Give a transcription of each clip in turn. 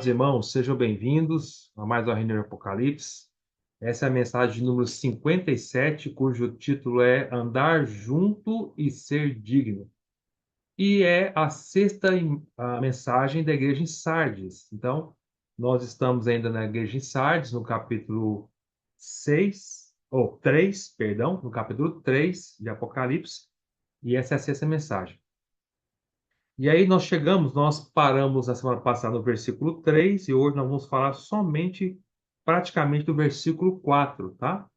Amados irmãos, sejam bem-vindos a mais uma reunião de Apocalipse. Essa é a mensagem de número 57, cujo título é Andar Junto e Ser Digno. E é a sexta a mensagem da igreja em Sardes. Então, nós estamos ainda na igreja em Sardes, no capítulo 6, ou 3, perdão, no capítulo 3 de Apocalipse, e essa é a sexta mensagem. E aí nós paramos na semana passada no versículo 3 e hoje nós vamos falar praticamente do versículo 4, tá?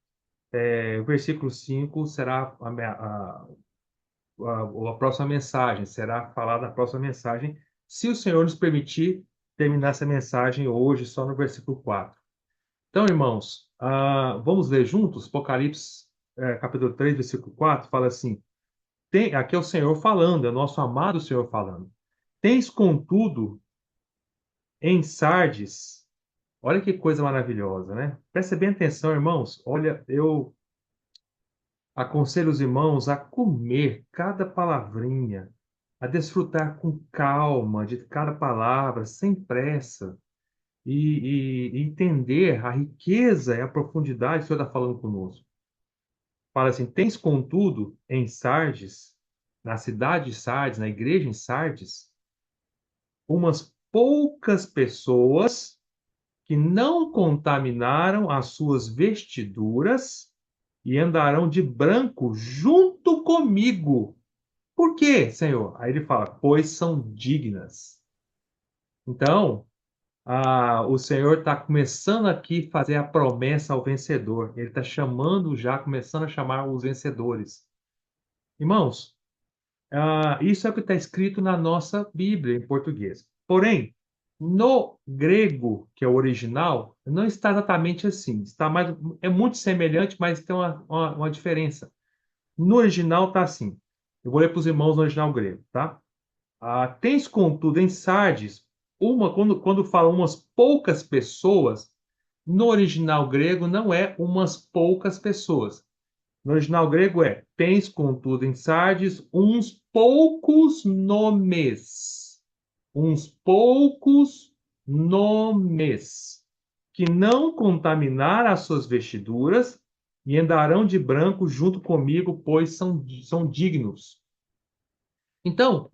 O versículo 5 será a próxima mensagem, será falada a próxima mensagem, se o Senhor nos permitir terminar essa mensagem hoje só no versículo 4. Então, irmãos, vamos ler juntos? Apocalipse, capítulo 3, versículo 4, fala assim, aqui é o Senhor falando, é o nosso amado Senhor falando. Tens, contudo, em Sardes, olha que coisa maravilhosa, né? Presta bem atenção, irmãos. Olha, eu aconselho os irmãos a comer cada palavrinha, a desfrutar com calma de cada palavra, sem pressa, e entender a riqueza e a profundidade que o Senhor está falando conosco. Fala assim: tens, contudo, em Sardes, na cidade de Sardes, na igreja em Sardes, umas poucas pessoas que não contaminaram as suas vestiduras e andarão de branco junto comigo. Por quê, Senhor? Aí ele fala, pois são dignas. Então, o Senhor está começando aqui a fazer a promessa ao vencedor. Ele está chamando já, começando a chamar os vencedores. Irmãos, isso é o que está escrito na nossa Bíblia em português. Porém, no grego, que é o original, não está exatamente assim. É muito semelhante, mas tem uma diferença. No original está assim. Eu vou ler para os irmãos no original grego, tá? Tens, contudo, em Sardes, quando fala umas poucas pessoas, no original grego não é umas poucas pessoas. No original grego é: tens, contudo, em Sardes uns poucos nomes. Uns poucos nomes que não contaminaram as suas vestiduras e andarão de branco junto comigo, pois são dignos. Então,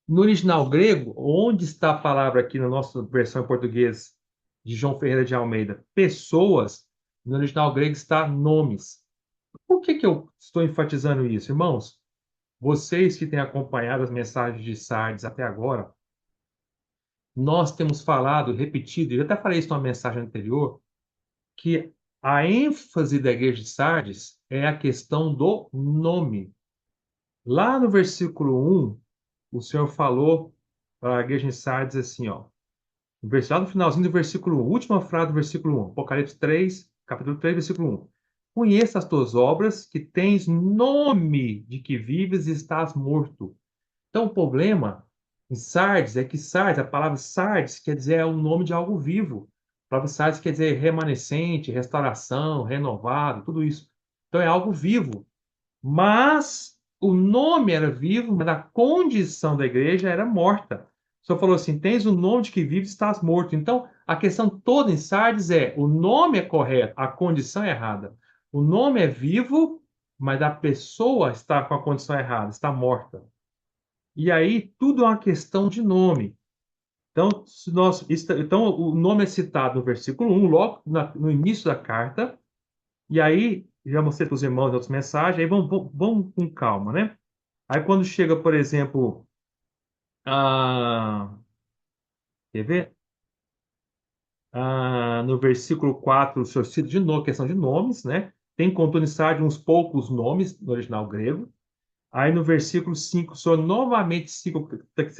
no original grego, onde está a palavra aqui na nossa versão em português de João Ferreira de Almeida? Pessoas, no original grego está nomes. Por que eu estou enfatizando isso, irmãos? Vocês que têm acompanhado as mensagens de Sardes até agora, nós temos falado, repetido, eu até falei isso numa mensagem anterior, que a ênfase da igreja de Sardes é a questão do nome. Lá no versículo 1, o Senhor falou para a igreja de Sardes assim, ó, lá no finalzinho do versículo 1, última frase do versículo 1, Apocalipse 3, capítulo 3, versículo 1. Conheça as tuas obras, que tens nome de que vives e estás morto. Então, o problema em Sardes é que Sardes, a palavra Sardes quer dizer é o nome de algo vivo. A palavra Sardes quer dizer remanescente, restauração, renovado, tudo isso. Então, é algo vivo. Mas o nome era vivo, mas a condição da igreja era morta. O Senhor falou assim: tens o nome de que vives, estás morto. Então, a questão toda em Sardes é: o nome é correto, a condição é errada. O nome é vivo, mas a pessoa está com a condição errada, está morta. E aí, tudo é uma questão de nome. Então, então o nome é citado no versículo 1, logo no início da carta, e aí, já mostrei para os irmãos em outras mensagens, aí vamos com calma, né? Aí quando chega, por exemplo, quer ver? No versículo 4, o senhor cita de novo, questão de nomes, né? Tem contunicidade uns poucos nomes no original grego. Aí no versículo 5, o senhor novamente cita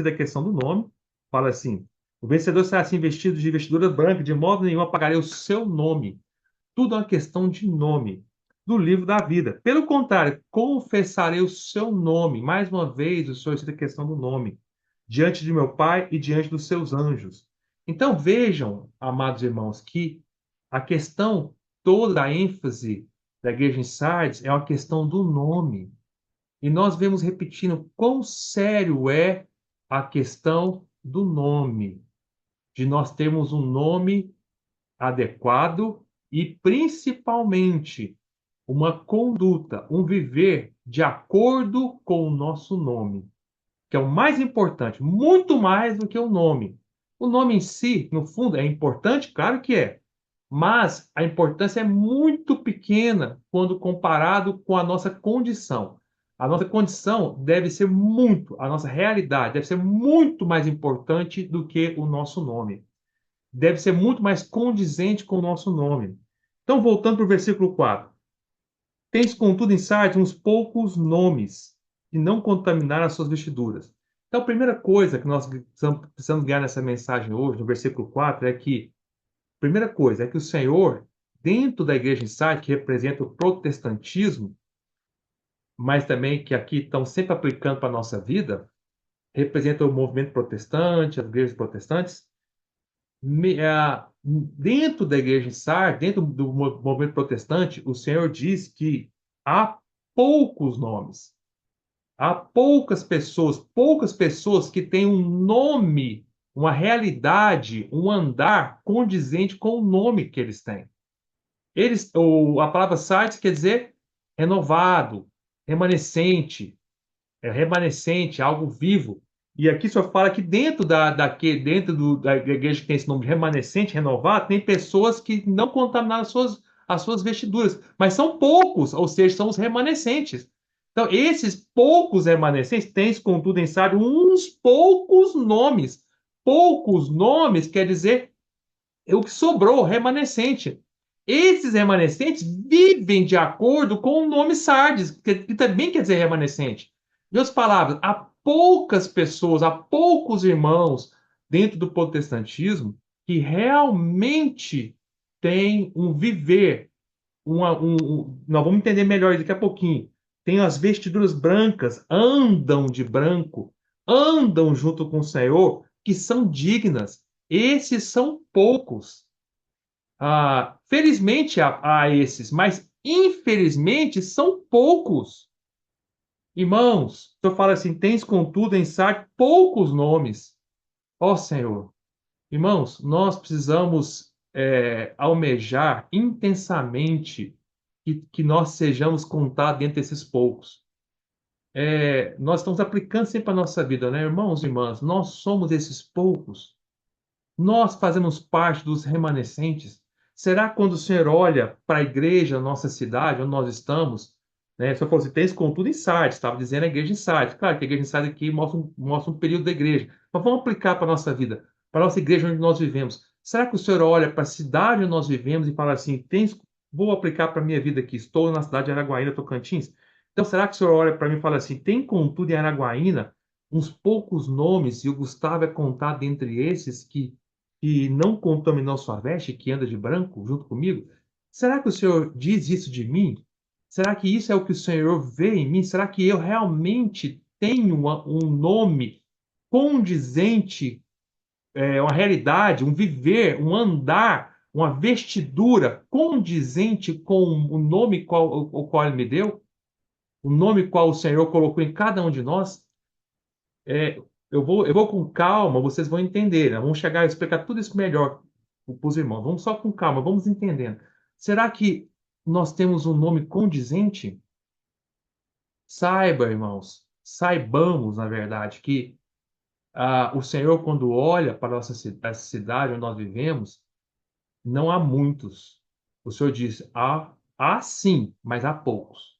a questão do nome. Fala assim: o vencedor será assim vestido de vestidura branca, de modo nenhum apagarei o seu nome. Tudo é uma questão de nome do livro da vida. Pelo contrário, confessarei o seu nome. Mais uma vez, o Senhor cita a questão do nome. Diante de meu Pai e diante dos seus anjos. Então vejam, amados irmãos, que a questão toda, a ênfase da igreja em Sardes é uma questão do nome. E nós vemos repetindo quão sério é a questão do nome. de nós termos um nome adequado e, principalmente, uma conduta, um viver de acordo com o nosso nome, que é o mais importante, muito mais do que o nome. O nome em si, no fundo, é importante, claro que é, mas a importância é muito pequena quando comparado com a nossa condição. A nossa condição deve ser muito, a nossa realidade deve ser muito mais importante do que o nosso nome. Deve ser muito mais condizente com o nosso nome. Então, voltando para o versículo 4. Tens, contudo, em Sardes uns poucos nomes, e não contaminar as suas vestiduras. Então, a primeira coisa que nós precisamos ganhar nessa mensagem hoje, no versículo 4, é que, primeira coisa, é que o Senhor, dentro da igreja em Sardes, que representa o protestantismo, mas também que aqui estão sempre aplicando para a nossa vida, representa o movimento protestante, as igrejas protestantes, dentro da igreja em Sardes, dentro do movimento protestante, o Senhor diz que há poucos nomes. Há poucas pessoas que têm um nome, uma realidade, um andar condizente com o nome que eles têm. A palavra sardes quer dizer renovado, remanescente, remanescente, algo vivo. E aqui só fala que da igreja que tem esse nome de remanescente, renovado, tem pessoas que não contaminaram as suas vestiduras, mas são poucos, ou seja, são os remanescentes. Então, esses poucos remanescentes têm, contudo, em sábio, uns poucos nomes. Poucos nomes quer dizer o que sobrou, remanescente. Esses remanescentes vivem de acordo com o nome Sardes, que também quer dizer remanescente. Em outras palavras, há poucas pessoas, há poucos irmãos dentro do protestantismo que realmente têm um viver, nós vamos entender melhor daqui a pouquinho. Tem as vestiduras brancas, andam de branco, andam junto com o Senhor, que são dignas. Esses são poucos. Felizmente há esses, mas infelizmente são poucos. Irmãos, eu falo assim: tens contudo em Sardes poucos nomes. Ó Senhor, irmãos, nós precisamos almejar intensamente que nós sejamos contados dentre esses poucos. Nós estamos aplicando sempre a nossa vida, né, irmãos e irmãs? Nós somos esses poucos. Nós fazemos parte dos remanescentes. Será que quando o Senhor olha para a igreja, nossa cidade, onde nós estamos, né? O Senhor falou assim, tens contudo em Sardes, estava dizendo a igreja em Sardes. Claro que a igreja em Sardes aqui mostra um período da igreja. Mas vamos aplicar para a nossa vida, para a nossa igreja onde nós vivemos. Será que o Senhor olha para a cidade onde nós vivemos e fala assim, vou aplicar para a minha vida aqui, estou na cidade de Araguaína, Tocantins? Então, será que o Senhor olha para mim e fala assim, tem contudo em Araguaína uns poucos nomes, e o Gustavo é contado entre esses que não contaminou sua veste, que anda de branco junto comigo? Será que o Senhor diz isso de mim? Será que isso é o que o Senhor vê em mim? Será que eu realmente tenho um nome condizente, uma realidade, um viver, um andar, uma vestidura condizente com o nome o qual Ele me deu? O nome qual o Senhor colocou em cada um de nós? É, eu vou com calma, vocês vão entender, né? Vamos chegar a explicar tudo isso melhor para os irmãos. Vamos só com calma, vamos entendendo. Será que nós temos um nome condizente? Saiba, irmãos, saibamos, na verdade, que o Senhor, quando olha para essa cidade onde nós vivemos, não há muitos. O Senhor diz, há sim, mas há poucos.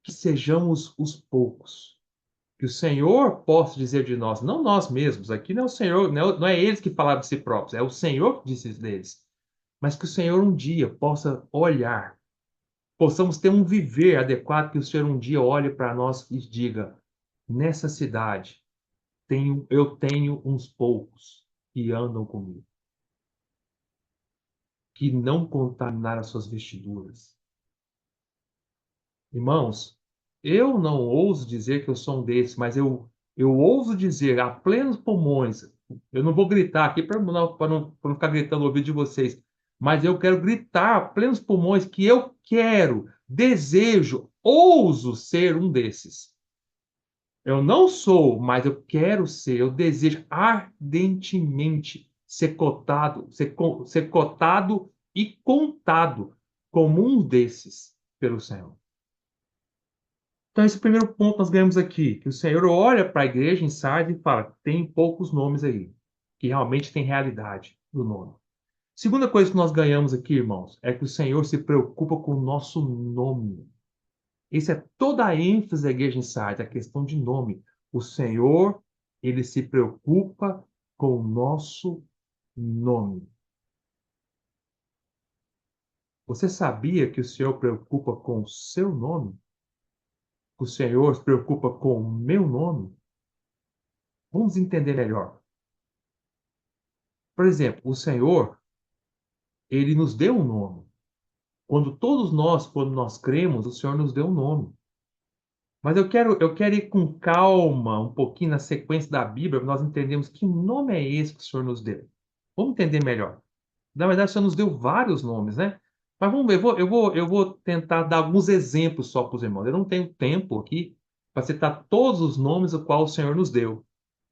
Que sejamos os poucos. Que o Senhor possa dizer de nós, não nós mesmos, aqui não é o Senhor, não é eles que falaram de si próprios, é o Senhor que disse deles, mas que o Senhor um dia possa olhar, possamos ter um viver adequado, que o Senhor um dia olhe para nós e diga, nessa cidade eu tenho uns poucos que andam comigo, que não contaminaram as suas vestiduras. Irmãos, eu não ouso dizer que eu sou um desses, mas eu ouso dizer a plenos pulmões, eu não vou gritar aqui para não ficar gritando no ouvido de vocês, mas eu quero gritar a plenos pulmões que eu quero, desejo, ouso ser um desses. Eu não sou, mas eu quero ser, eu desejo ardentemente ser cotado, ser cotado e contado como um desses pelo Senhor. Então, esse primeiro ponto nós ganhamos aqui, que o Senhor olha para a igreja em Sardes e fala, tem poucos nomes aí, que realmente tem realidade do nome. Segunda coisa que nós ganhamos aqui, irmãos, é que o Senhor se preocupa com o nosso nome. Isso é toda a ênfase da igreja em Sardes, a questão de nome. O Senhor, ele se preocupa com o nosso nome. Você sabia que o Senhor preocupa com o seu nome? O Senhor se preocupa com o meu nome? Vamos entender melhor. Por exemplo, o Senhor, ele nos deu um nome. Quando nós cremos, o Senhor nos deu um nome. Mas eu quero ir com calma, um pouquinho na sequência da Bíblia, para nós entendermos que nome é esse que o Senhor nos deu. Vamos entender melhor. Na verdade, o Senhor nos deu vários nomes, né? Mas vamos ver, eu vou tentar dar alguns exemplos só para os irmãos. Eu não tenho tempo aqui para citar todos os nomes o qual o Senhor nos deu.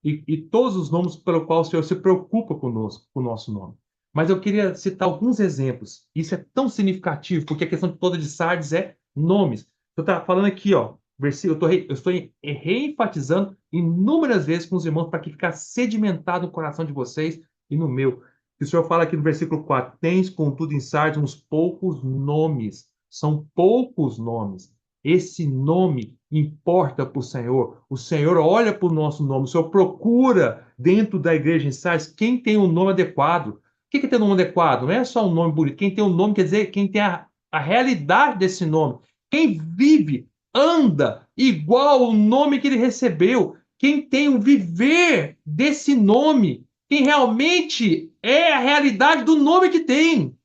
E todos os nomes pelo qual o Senhor se preocupa conosco, com o nosso nome. Mas eu queria citar alguns exemplos. Isso é tão significativo, porque a questão toda de Sardes é nomes. Eu estou falando aqui, ó, versículo, eu estou reenfatizando inúmeras vezes com os irmãos para que ficar sedimentado no coração de vocês e no meu. O Senhor fala aqui no versículo 4: Tens, contudo, em Sardes uns poucos nomes. São poucos nomes. Esse nome importa para o Senhor. O Senhor olha para o nosso nome. O Senhor procura dentro da igreja em Sardes quem tem um nome adequado. O que é ter um nome adequado? Não é só um nome bonito. Quem tem um nome quer dizer quem tem a realidade desse nome. Quem vive, anda igual ao nome que ele recebeu. Quem tem o viver desse nome. Quem realmente é a realidade do nome que tem.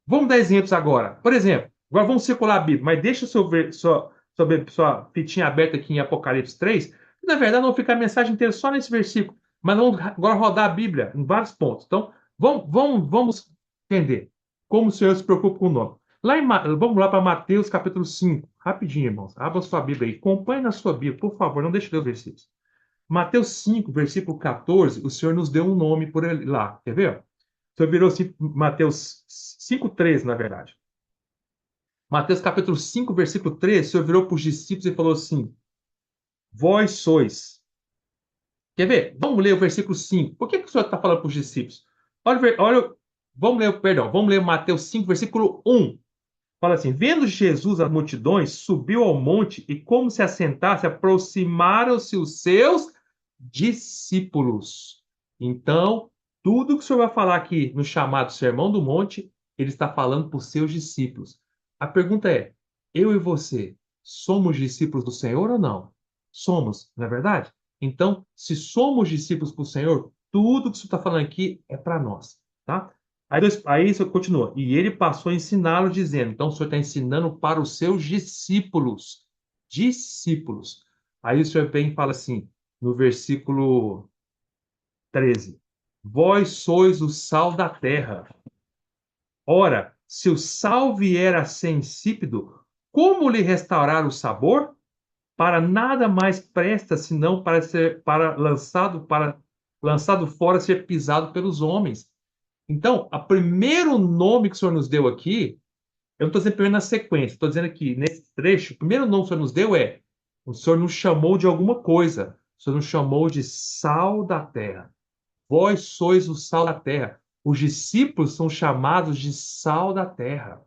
Vamos dar exemplos agora. Por exemplo, agora vamos circular a Bíblia, mas deixa sua fitinha aberta aqui em Apocalipse 3. Na verdade, não vou ficar a mensagem inteira só nesse versículo, mas vamos agora rodar a Bíblia em vários pontos. Então, vamos entender como o Senhor se preocupa com o nome. Vamos lá para Mateus capítulo 5. Rapidinho, irmãos. Abra sua Bíblia aí. Acompanhe na sua Bíblia, por favor, não deixe de ler os versículos. Mateus 5, versículo 14, o Senhor nos deu um nome por lá. Quer ver? O Senhor virou assim, Mateus 5:13, na verdade. Mateus capítulo 5, versículo 13, o Senhor virou para os discípulos e falou assim: Vós sois. Quer ver? Vamos ler o versículo 5. Por que o Senhor está falando para os discípulos? Olha, vamos ler Mateus 5, versículo 1. Fala assim: Vendo Jesus as multidões, subiu ao monte e, como se assentasse, aproximaram-se os seus discípulos. Então, tudo que o Senhor vai falar aqui no chamado Sermão do Monte, ele está falando para os seus discípulos. A pergunta é: eu e você somos discípulos do Senhor ou não? Somos, não é verdade? Então, se somos discípulos do Senhor, tudo que o Senhor está falando aqui é para nós, tá? Aí isso continua. E ele passou a ensiná-los, dizendo: Então o Senhor está ensinando para os seus discípulos. Discípulos. Aí o Senhor vem e fala assim, no versículo 13: Vós sois o sal da terra. Ora, se o sal vier a ser insípido, como lhe restaurar o sabor? Para nada mais presta senão para lançado fora ser pisado pelos homens. Então, o primeiro nome que o Senhor nos deu aqui, eu não estou dizendo primeiro na sequência, estou dizendo aqui, nesse trecho, o primeiro nome que o Senhor nos deu é: o Senhor nos chamou de alguma coisa, o Senhor nos chamou de sal da terra. Vós sois o sal da terra. Os discípulos são chamados de sal da terra.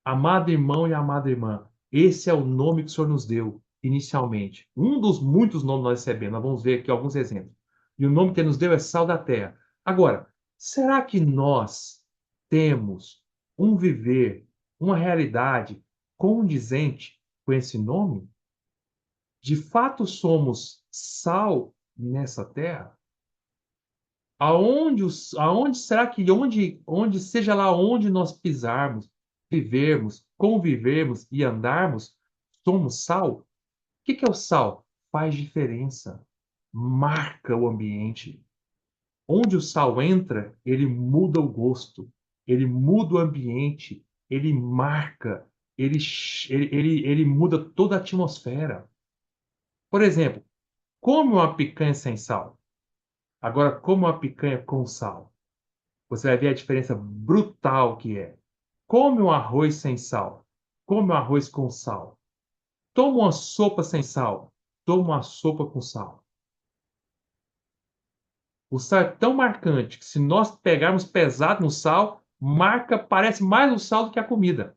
Amado irmão e amada irmã, esse é o nome que o Senhor nos deu inicialmente. Um dos muitos nomes que nós recebemos, nós vamos ver aqui alguns exemplos. E o nome que ele nos deu é sal da terra. Agora, será que nós temos um viver, uma realidade condizente com esse nome? De fato somos sal nessa terra? Aonde será que onde seja lá onde nós pisarmos, vivermos, convivermos e andarmos, somos sal? O que é o sal? Faz diferença, marca o ambiente. Onde o sal entra, ele muda o gosto, ele muda o ambiente, ele marca, ele muda toda a atmosfera. Por exemplo, come uma picanha sem sal. Agora, come uma picanha com sal. Você vai ver a diferença brutal que é. Come um arroz sem sal. Come um arroz com sal. Toma uma sopa sem sal. Toma uma sopa com sal. O sal é tão marcante que se nós pegarmos pesado no sal, marca, parece mais o sal do que a comida.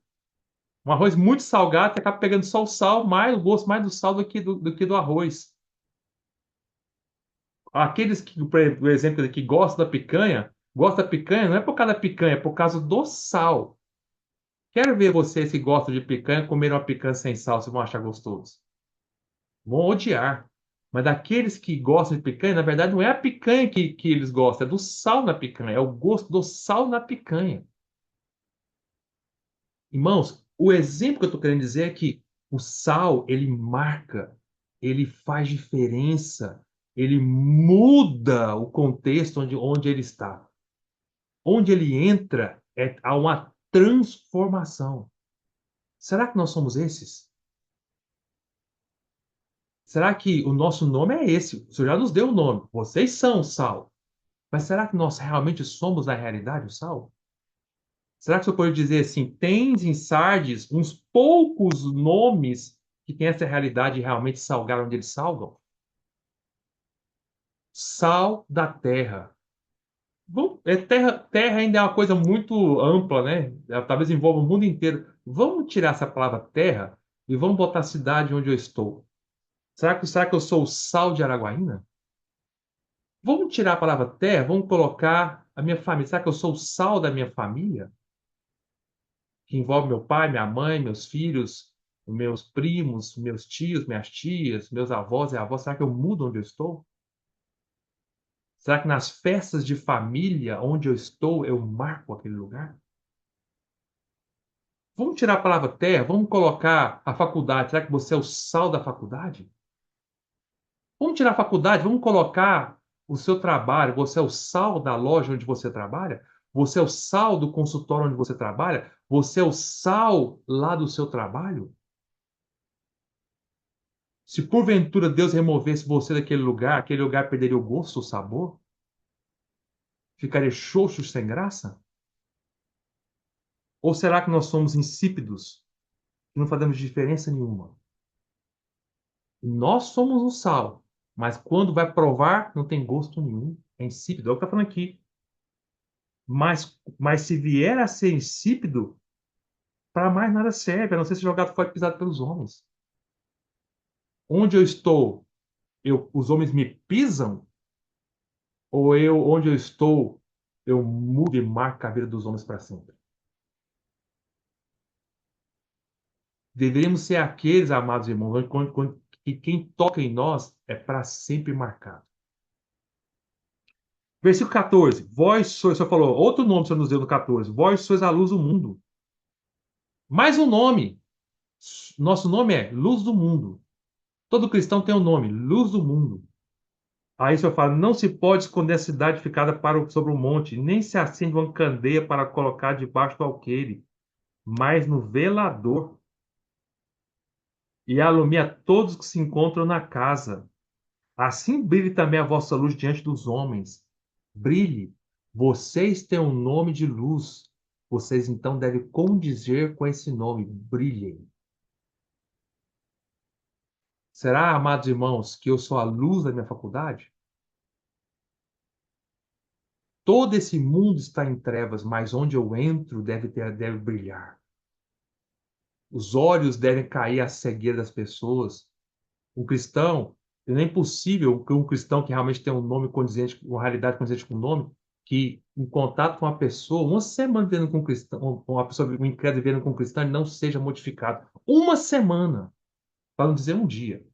Um arroz muito salgado, você acaba pegando só o sal, mais o gosto mais do sal do que do arroz. Aqueles que, por exemplo, que gostam da picanha não é por causa da picanha, é por causa do sal. Quero ver vocês que gostam de picanha comer uma picanha sem sal, se vão achar gostoso. Vão odiar. Mas daqueles que gostam de picanha, na verdade, não é a picanha que eles gostam, é do sal na picanha, é o gosto do sal na picanha. Irmãos, o exemplo que eu estou querendo dizer é que o sal, ele marca, ele faz diferença, ele muda o contexto onde ele está. Onde ele entra, há uma transformação. Será que nós somos esses? Será que o nosso nome é esse? O Senhor já nos deu o nome. Vocês são o sal. Mas será que nós realmente somos, na realidade, o sal? Será que o senhor pode dizer assim, tens em Sardes uns poucos nomes que têm essa realidade de realmente salgar onde eles salgam? Sal da terra. Bom, terra ainda é uma coisa muito ampla, né? Talvez envolva o mundo inteiro. Vamos tirar essa palavra terra e vamos botar a cidade onde eu estou. Será que eu sou o sal de Araguaína? Vamos tirar a palavra terra, vamos colocar a minha família. Será que eu sou o sal da minha família? Que envolve meu pai, minha mãe, meus filhos, meus primos, meus tios, minhas tias, meus avós e avós. Será que eu mudo onde eu estou? Será que nas festas de família onde eu estou, eu marco aquele lugar? Vamos tirar a palavra terra, vamos colocar a faculdade. Será que você é o sal da faculdade? Vamos tirar a faculdade, vamos colocar o seu trabalho. Você é o sal da loja onde você trabalha? Você é o sal do consultório onde você trabalha? Você é o sal lá do seu trabalho? Se porventura Deus removesse você daquele lugar, aquele lugar perderia o gosto, o sabor? Ficaria xoxo sem graça? Ou será que nós somos insípidos e não fazemos diferença nenhuma? Nós somos o sal, mas quando vai provar, não tem gosto nenhum. É insípido. É o que está falando aqui. Mas se vier a ser insípido, para mais nada serve, a não ser ser jogado fora e pisado pelos homens. Onde eu estou, os homens me pisam? Ou onde eu estou, eu mudo e marco a vida dos homens para sempre? Deveríamos ser aqueles, amados irmãos, que quem toca em nós é para sempre marcado. Versículo 14. Vós sois, o senhor falou, outro nome o senhor nos deu no 14. Vós sois a luz do mundo. Mais um nome. Nosso nome é Luz do Mundo. Todo cristão tem um nome, Luz do Mundo. Aí o senhor fala, não se pode esconder a cidade ficada sobre o monte, nem se acende uma candeia para colocar debaixo do alqueire, mas no velador, e alumia todos que se encontram na casa. Assim brilhe também a vossa luz diante dos homens. Brilhe. Vocês têm um nome de luz. Vocês então devem condizer com esse nome. Brilhem. Será, amados irmãos, que eu sou a luz da minha faculdade? Todo esse mundo está em trevas, mas onde eu entro deve brilhar. Os olhos devem cair à cegueira das pessoas. Um cristão, é impossível que um cristão que realmente tem um nome condizente, uma realidade condizente com o nome, que em contato com uma pessoa, uma semana vivendo com um cristão, uma pessoa, um incrédulo vivendo com um cristão, ele não seja modificado. Uma semana, para não dizer um dia.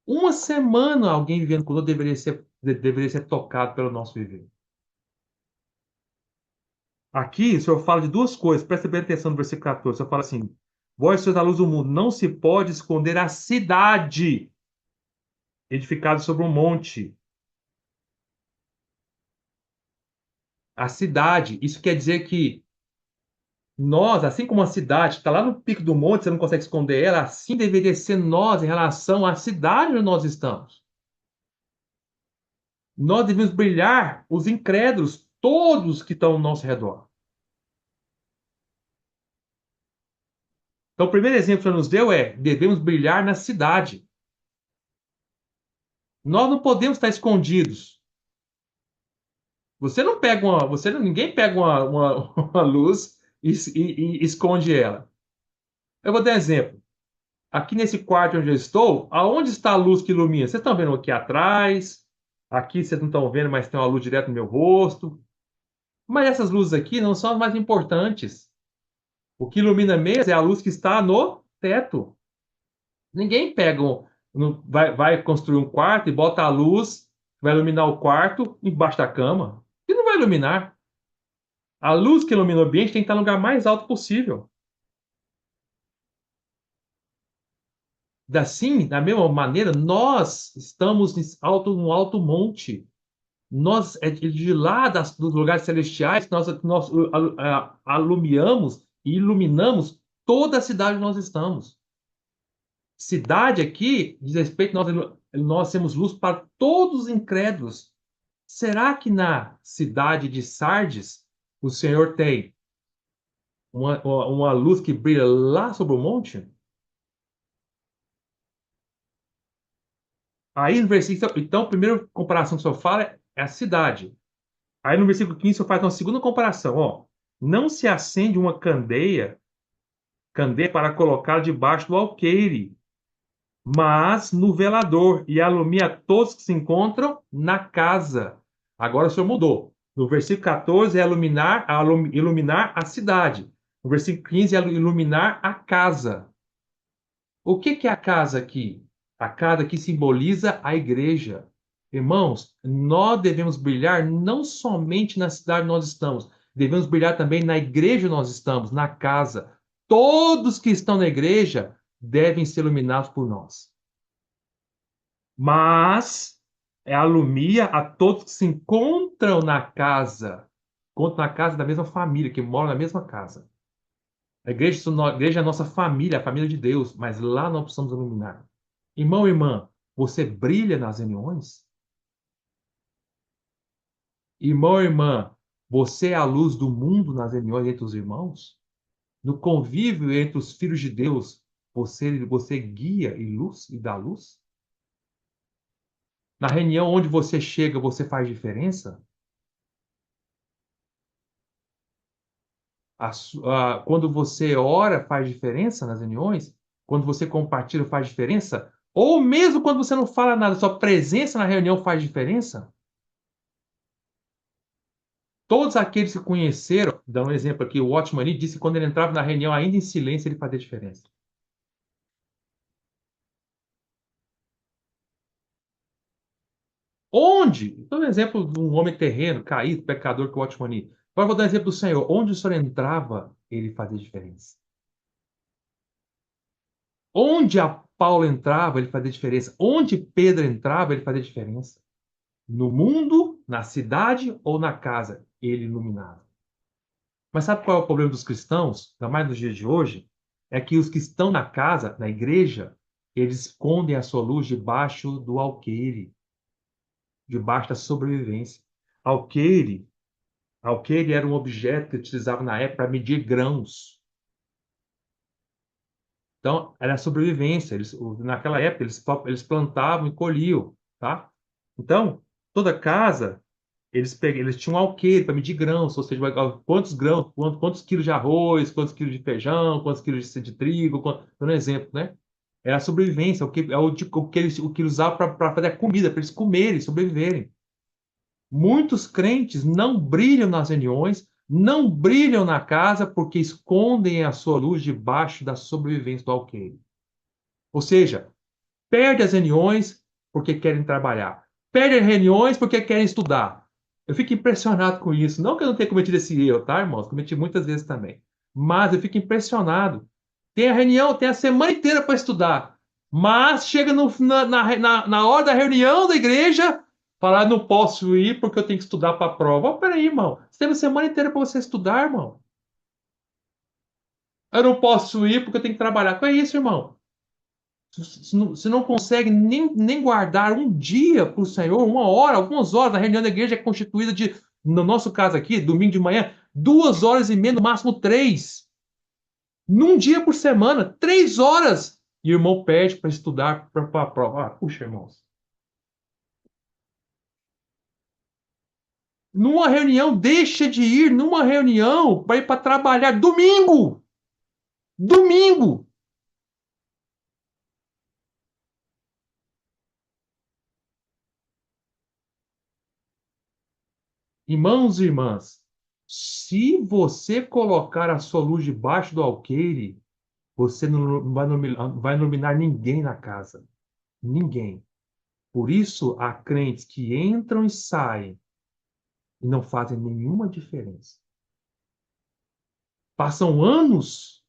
Uma semana alguém vivendo conosco deveria ser tocado pelo nosso viver. Aqui, o senhor fala de duas coisas, presta bem atenção no versículo 14. O senhor fala assim: vós sois a luz do mundo, não se pode esconder a cidade edificada sobre um monte. A cidade, isso quer dizer que Nós, assim como a cidade está lá no pico do monte, você não consegue esconder ela, assim deveria ser nós em relação à cidade onde nós estamos. Nós devemos brilhar os incrédulos, todos que estão ao nosso redor. Então, o primeiro exemplo que o Senhor nos deu é: devemos brilhar na cidade. Nós não podemos estar escondidos. Ninguém pega uma luz e esconde ela. Eu vou dar um exemplo. Aqui nesse quarto onde eu estou, aonde está a luz que ilumina? Vocês estão vendo aqui atrás? Aqui vocês não estão vendo, mas tem uma luz direto no meu rosto. Mas essas luzes aqui não são as mais importantes. O que ilumina mesmo é a luz que está no teto. Ninguém pega vai construir um quarto e bota a luz, vai iluminar o quarto embaixo da cama. E não vai iluminar. A luz que ilumina o ambiente tem que estar no lugar mais alto possível. Assim, da mesma maneira, nós estamos no alto monte. Nós, é de lá dos lugares celestiais, nós alumiamos e iluminamos toda a cidade onde nós estamos. Cidade aqui diz respeito, nós temos luz para todos os incrédulos. Será que na cidade de Sardes o Senhor tem uma luz que brilha lá sobre o monte? Aí no versículo, então, a primeira comparação que o Senhor fala é a cidade. Aí no versículo 15 o Senhor faz uma segunda comparação. Ó, não se acende uma candeia para colocar debaixo do alqueire, mas no velador, e alumia todos que se encontram na casa. Agora o Senhor mudou. No versículo 14 é iluminar a cidade. No versículo 15 é iluminar a casa. O que é a casa aqui? A casa aqui simboliza a igreja. Irmãos, nós devemos brilhar não somente na cidade onde nós estamos, devemos brilhar também na igreja onde nós estamos, na casa. Todos que estão na igreja devem ser iluminados por nós. Mas alumia a todos que se encontram na casa da mesma família, que moram na mesma casa. A igreja é a nossa família, a família de Deus, mas lá nós precisamos iluminar. Irmão e irmã, você brilha nas reuniões? Irmão e irmã, você é a luz do mundo nas reuniões entre os irmãos? No convívio entre os filhos de Deus, você guia e luz e dá luz? Na reunião onde você chega, você faz diferença? Quando você ora, faz diferença nas reuniões? Quando você compartilha, faz diferença? Ou mesmo quando você não fala nada, sua presença na reunião faz diferença? Todos aqueles que conheceram, dando um exemplo aqui, o Watchman Nee disse que quando ele entrava na reunião, ainda em silêncio, ele fazia diferença. Onde? Então, um exemplo de um homem terreno, caído, pecador, que é o Watchman Nee. Agora vou dar um exemplo do Senhor. Onde o Senhor entrava, ele fazia diferença. Onde a Paulo entrava, ele fazia diferença. Onde Pedro entrava, ele fazia diferença. No mundo, na cidade ou na casa, ele iluminava. Mas sabe qual é o problema dos cristãos, ainda mais nos dias de hoje? É que os que estão na casa, na igreja, eles escondem a sua luz debaixo do alqueire, debaixo da sobrevivência. Alqueire, alqueire era um objeto que utilizava na época para medir grãos. Então, era a sobrevivência. Naquela época, eles plantavam e colhiam, tá? Então, toda casa, eles tinham um alqueire para medir grãos, ou seja, quantos grãos, quantos quilos de arroz, quantos quilos de feijão, quantos quilos de trigo, dando um exemplo, né? Era a sobrevivência, o que eles usavam para fazer a comida, para eles comerem, sobreviverem. Muitos crentes não brilham nas reuniões, não brilham na casa porque escondem a sua luz debaixo da sobrevivência do alqueire. Ou seja, perde as reuniões porque querem trabalhar. Perde as reuniões porque querem estudar. Eu fico impressionado com isso. Não que eu não tenha cometido esse erro, tá, irmãos? Cometi muitas vezes também. Mas eu fico impressionado. Tem a reunião, tem a semana inteira para estudar. Mas chega na hora da reunião da igreja, falar, não posso ir porque eu tenho que estudar para a prova. Oh, peraí, irmão. Você teve a semana inteira para você estudar, irmão. Eu não posso ir porque eu tenho que trabalhar. Qual é isso, irmão? Você não consegue nem guardar um dia para o Senhor, uma hora, algumas horas. A reunião da igreja é constituída de, no nosso caso aqui, domingo de manhã, 2 horas e meia, no máximo três. Num dia por semana, 3 horas. E o irmão pede para estudar para a prova. Ah, puxa, irmãos. Numa reunião, deixa de ir numa reunião para ir para trabalhar. Domingo! Domingo! Irmãos e irmãs, se você colocar a sua luz debaixo do alqueire, você não vai iluminar ninguém na casa. Ninguém. Por isso, há crentes que entram e saem e não fazem nenhuma diferença. Passam anos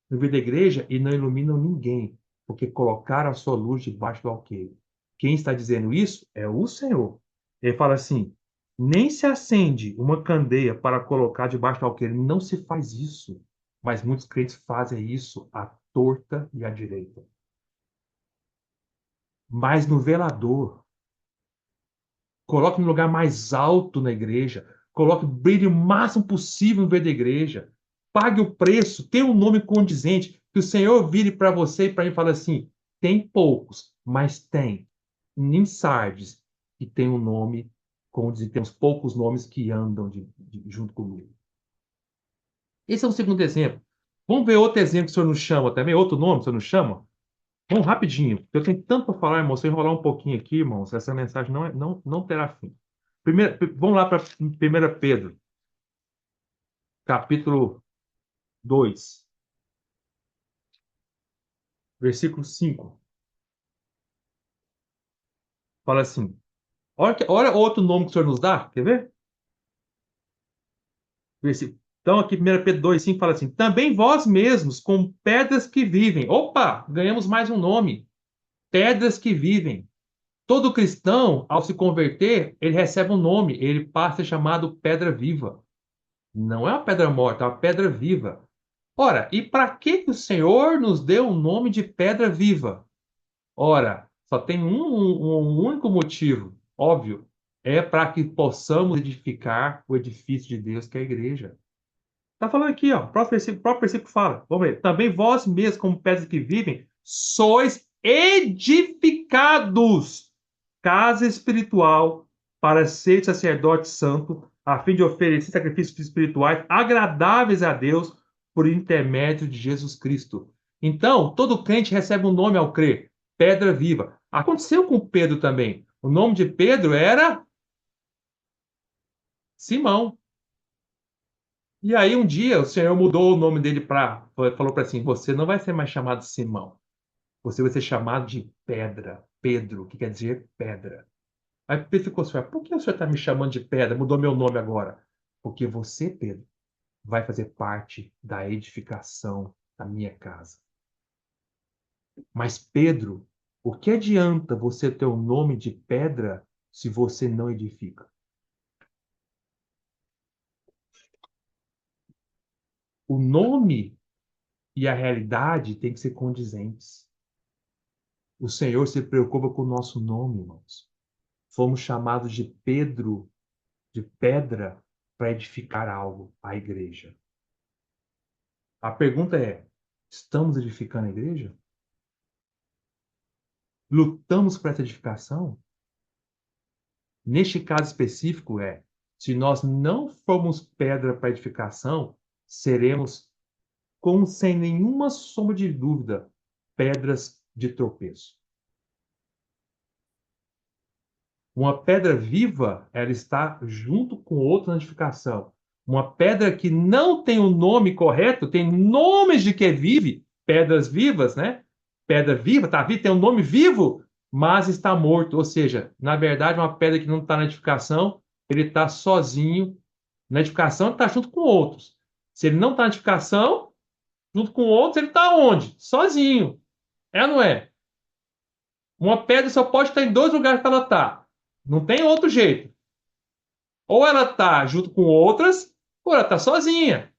no meio da igreja e não iluminam ninguém, porque colocaram a sua luz debaixo do alqueire. Quem está dizendo isso é o Senhor. Ele fala assim: nem se acende uma candeia para colocar debaixo do alqueire. Não se faz isso. Mas muitos crentes fazem isso à torta e à direita. Mas no velador, coloque no lugar mais alto na igreja. Coloque o brilho máximo possível no meio da igreja. Pague o preço, tenha um nome condizente. Que o Senhor vire para você e para mim e fale assim: tem poucos, mas tem. Em Sardes, que tem um nome condizente. Temos poucos nomes que andam junto comigo. Esse é um segundo exemplo. Vamos ver outro exemplo que o senhor nos chama também. Outro nome que o senhor nos chama? Vamos rapidinho, porque eu tenho tanto para falar, irmão. Se eu enrolar um pouquinho aqui, irmãos, essa mensagem não terá fim. Vamos lá para 1 Pedro, capítulo 2, versículo 5. Fala assim: olha outro nome que o senhor nos dá, quer ver? Então, aqui, 1 Pedro 2, 5 fala assim: também vós mesmos, como pedras que vivem. Opa, ganhamos mais um nome: pedras que vivem. Todo cristão, ao se converter, ele recebe um nome, ele passa a ser chamado pedra viva. Não é uma pedra morta, é uma pedra viva. Ora, e para que o Senhor nos deu o nome de pedra viva? Ora, só tem um único motivo, óbvio, é para que possamos edificar o edifício de Deus, que é a igreja. Está falando aqui, ó, o próprio versículo fala. Vamos ver. Também vós mesmos, como pedras que vivem, sois edificados, casa espiritual, para ser sacerdote santo, a fim de oferecer sacrifícios espirituais agradáveis a Deus por intermédio de Jesus Cristo. Então, todo crente recebe um nome ao crer, pedra viva. Aconteceu com Pedro também. O nome de Pedro era Simão. E aí um dia o Senhor mudou o nome dele para, falou para assim, você não vai ser mais chamado Simão, você vai ser chamado de Pedra, Pedro, que quer dizer pedra. Aí Pedro ficou assim, por que o Senhor está me chamando de pedra? Mudou meu nome agora. Porque você, Pedro, vai fazer parte da edificação da minha casa. Mas Pedro, o que adianta você ter o nome de pedra se você não edifica? O nome e a realidade têm que ser condizentes. O Senhor se preocupa com o nosso nome, irmãos. Fomos chamados de Pedro, de pedra, para edificar algo, a igreja. A pergunta é: estamos edificando a igreja? Lutamos para essa edificação? Neste caso específico, se nós não formos pedra para edificação, seremos, sem nenhuma sombra de dúvida, pedras de tropeço. Uma pedra viva, ela está junto com outra na edificação. Uma pedra que não tem o nome correto, tem nomes de que vive, pedras vivas, né? Pedra viva, tá viva, tem um nome vivo, mas está morto. Ou seja, na verdade, uma pedra que não está na edificação, ele está sozinho. Na edificação, ele está junto com outros. Se ele não está na edificação, junto com outros, ele está onde? Sozinho. É ou não é? Uma pedra só pode estar em dois lugares que ela está. Não tem outro jeito. Ou ela está junto com outras, ou ela está sozinha.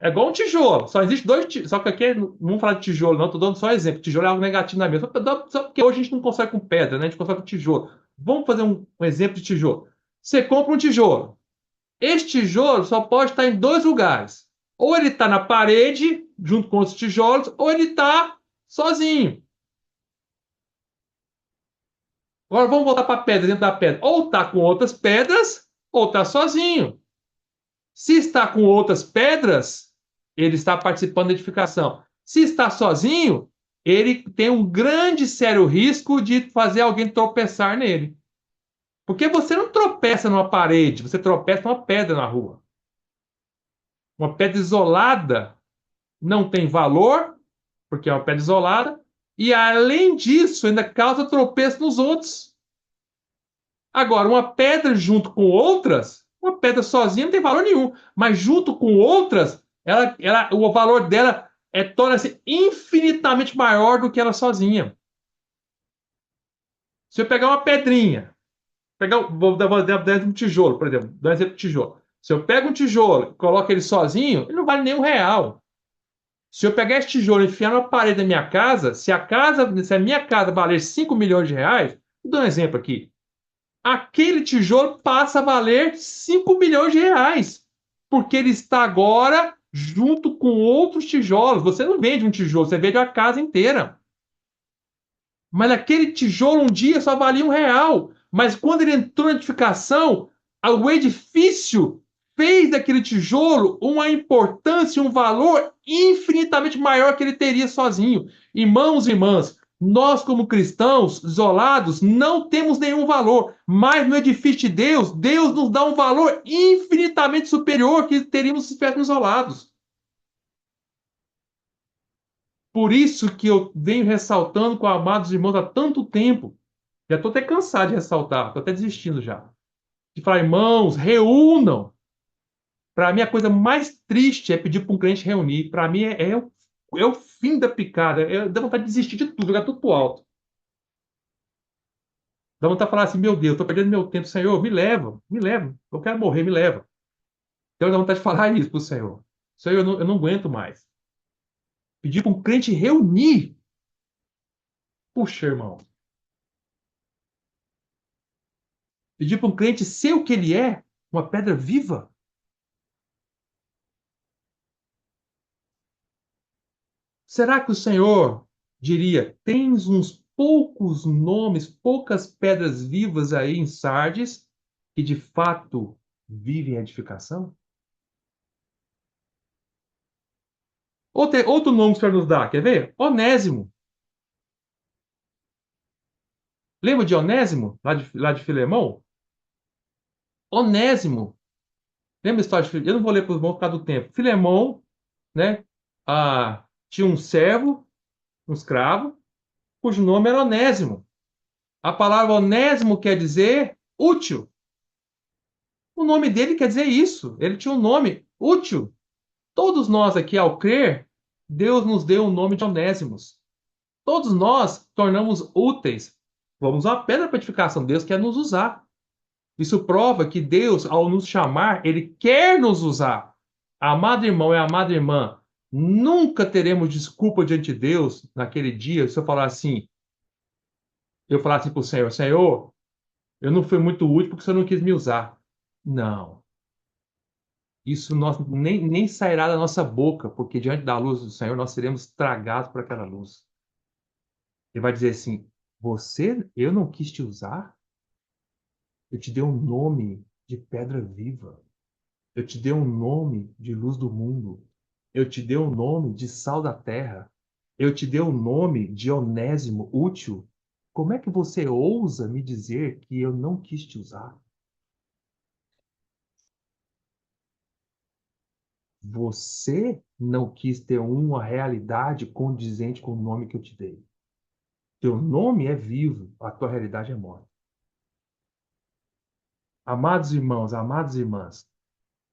É igual um tijolo. Só existe dois Só que aqui não vamos falar de tijolo, não. Estou dando só exemplo. Tijolo é algo negativo na mesa. Só porque hoje a gente não consegue com pedra, né? A gente consegue com tijolo. Vamos fazer um exemplo de tijolo. Você compra um tijolo. Este tijolo só pode estar em dois lugares. Ou ele está na parede, junto com os tijolos, ou ele está sozinho. Agora vamos voltar para a pedra, dentro da pedra. Ou está com outras pedras, ou está sozinho. Se está com outras pedras, ele está participando da edificação. Se está sozinho, ele tem um grande sério risco de fazer alguém tropeçar nele. Porque você não tropeça numa parede, você tropeça numa pedra na rua. Uma pedra isolada não tem valor, porque é uma pedra isolada, e além disso, ainda causa tropeço nos outros. Agora, uma pedra junto com outras, uma pedra sozinha não tem valor nenhum, mas junto com outras, o valor dela torna-se infinitamente maior do que ela sozinha. Se eu pegar uma pedrinha, vou dar um tijolo, por exemplo, dar um exemplo de tijolo. Se eu pego um tijolo e coloco ele sozinho, ele não vale nem R$ 1. Se eu pegar esse tijolo e enfiar na parede da minha casa, se a minha casa valer R$ 5 milhões, vou dar um exemplo aqui. Aquele tijolo passa a valer R$ 5 milhões, porque ele está agora junto com outros tijolos. Você não vende um tijolo, você vende a casa inteira. Mas aquele tijolo um dia só valia R$ 1. Mas quando ele entrou na edificação, o edifício fez daquele tijolo uma importância, um valor infinitamente maior que ele teria sozinho. Irmãos e irmãs, nós, como cristãos isolados, não temos nenhum valor, mas no edifício de Deus, Deus nos dá um valor infinitamente superior que teríamos se estivéssemos isolados. Por isso que eu venho ressaltando com amados irmãos há tanto tempo. Já estou até cansado de ressaltar, estou até desistindo já. De falar, irmãos, reúnam. Para mim, a coisa mais triste é pedir para um crente reunir. Para mim, é o fim da picada. Dá vontade de desistir de tudo, jogar tudo pro alto. Dá vontade de falar assim, meu Deus, estou perdendo meu tempo, Senhor, me leva, me leva. Eu quero morrer, me leva. Então, dá vontade de falar isso para o Senhor. Senhor, eu não aguento mais. Pedir para um crente reunir. Puxa, irmão. Pedir para um crente ser o que ele é, uma pedra viva. Será que o Senhor diria: tens uns poucos nomes, poucas pedras vivas aí em Sardes que de fato vivem a edificação? Outro nome que o Senhor nos dá, quer ver? Onésimo. Lembra de Onésimo, lá de Filemão? Onésimo. Lembra a história de Filemão? Eu não vou ler para os irmãos por causa do tempo. Filemão, né? Tinha um servo, um escravo, cujo nome era Onésimo. A palavra onésimo quer dizer útil. O nome dele quer dizer isso. Ele tinha um nome útil. Todos nós aqui, ao crer, Deus nos deu o nome de Onésimos. Todos nós tornamos úteis. Vamos usar a pedra para edificação. Deus quer nos usar. Isso prova que Deus, ao nos chamar, Ele quer nos usar. Amado irmão e amada irmã, nunca teremos desculpa diante de Deus naquele dia se eu falar assim para o Senhor, Senhor, eu não fui muito útil porque o Senhor não quis me usar. Não. Isso nem sairá da nossa boca, porque diante da luz do Senhor nós seremos tragados por aquela luz. Ele vai dizer assim: eu não quis te usar? Eu te dei um nome de pedra viva. Eu te dei um nome de luz do mundo. Eu te dei um nome de sal da terra. Eu te dei um nome de onésimo, útil. Como é que você ousa me dizer que eu não quis te usar? Você não quis ter uma realidade condizente com o nome que eu te dei. Teu nome é vivo, a tua realidade é morta. Amados irmãos, amadas irmãs,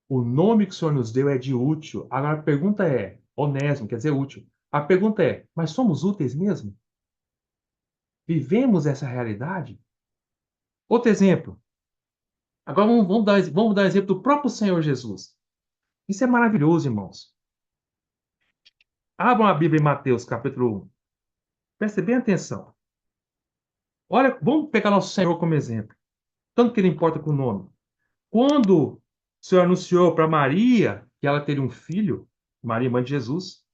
o nome que o Senhor nos deu é de útil. Agora a pergunta é, onésimo, quer dizer útil. A pergunta é, mas somos úteis mesmo? Vivemos essa realidade? Outro exemplo. Agora vamos dar exemplo do próprio Senhor Jesus. Isso é maravilhoso, irmãos. Abram a Bíblia em Mateus, capítulo 1. Preste bem atenção. Olha, vamos pegar nosso Senhor como exemplo. Tanto que ele importa com o nome. Quando o Senhor anunciou para Maria que ela teria um filho, Maria, mãe de Jesus,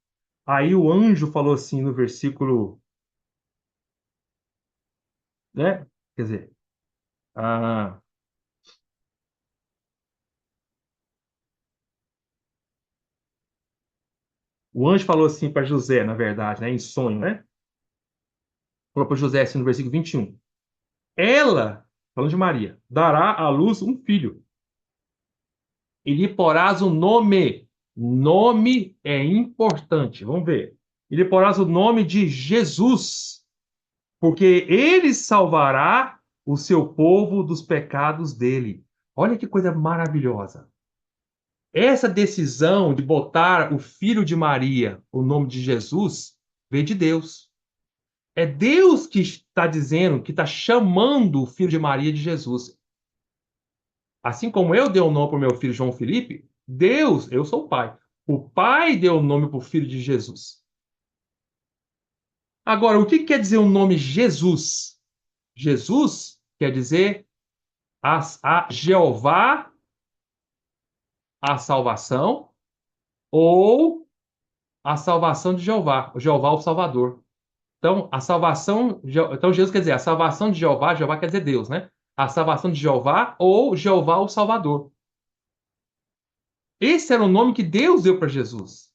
aí o anjo falou assim no versículo, né? Quer dizer, ah, o anjo falou assim para José, na verdade, né? Em sonho, né? Falou para José assim no versículo 21. Ela, falando de Maria, dará à luz um filho. E lhe porás o nome. Nome é importante. Vamos ver. E lhe porás o nome de Jesus, porque ele salvará o seu povo dos pecados dele. Olha que coisa maravilhosa. Essa decisão de botar o filho de Maria, o nome de Jesus, veio de Deus. É Deus que está dizendo, que está chamando o filho de Maria de Jesus. Assim como eu dei o nome para o meu filho João Felipe, Deus, eu sou o pai. O pai deu o nome para o filho de Jesus. Agora, o que quer dizer o nome Jesus? Jesus quer dizer a Jeová a salvação ou a salvação de Jeová, o Jeová o Salvador. Então, a salvação, então Jesus quer dizer a salvação de Jeová, Jeová quer dizer Deus, né? A salvação de Jeová ou Jeová o Salvador. Esse era o nome que Deus deu para Jesus.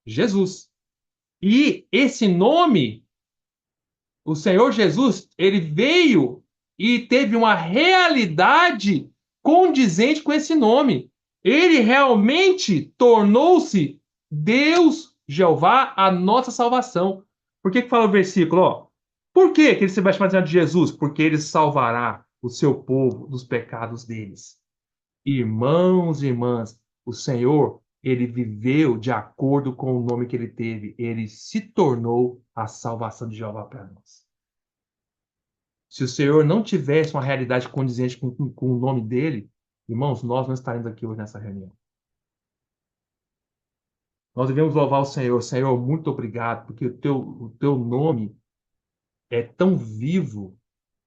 Jesus. E esse nome, o Senhor Jesus, ele veio e teve uma realidade condizente com esse nome. Ele realmente tornou-se Deus, Jeová, a nossa salvação. Por que fala o versículo? Ó, por que ele se vai chamar de Jesus? Porque ele salvará o seu povo dos pecados deles. Irmãos e irmãs, o Senhor, ele viveu de acordo com o nome que ele teve. Ele se tornou a salvação de Jeová para nós. Se o Senhor não tivesse uma realidade condizente com o nome dele, irmãos, nós não estaremos aqui hoje nessa reunião. Nós devemos louvar o Senhor. Senhor, muito obrigado, porque o teu nome é tão vivo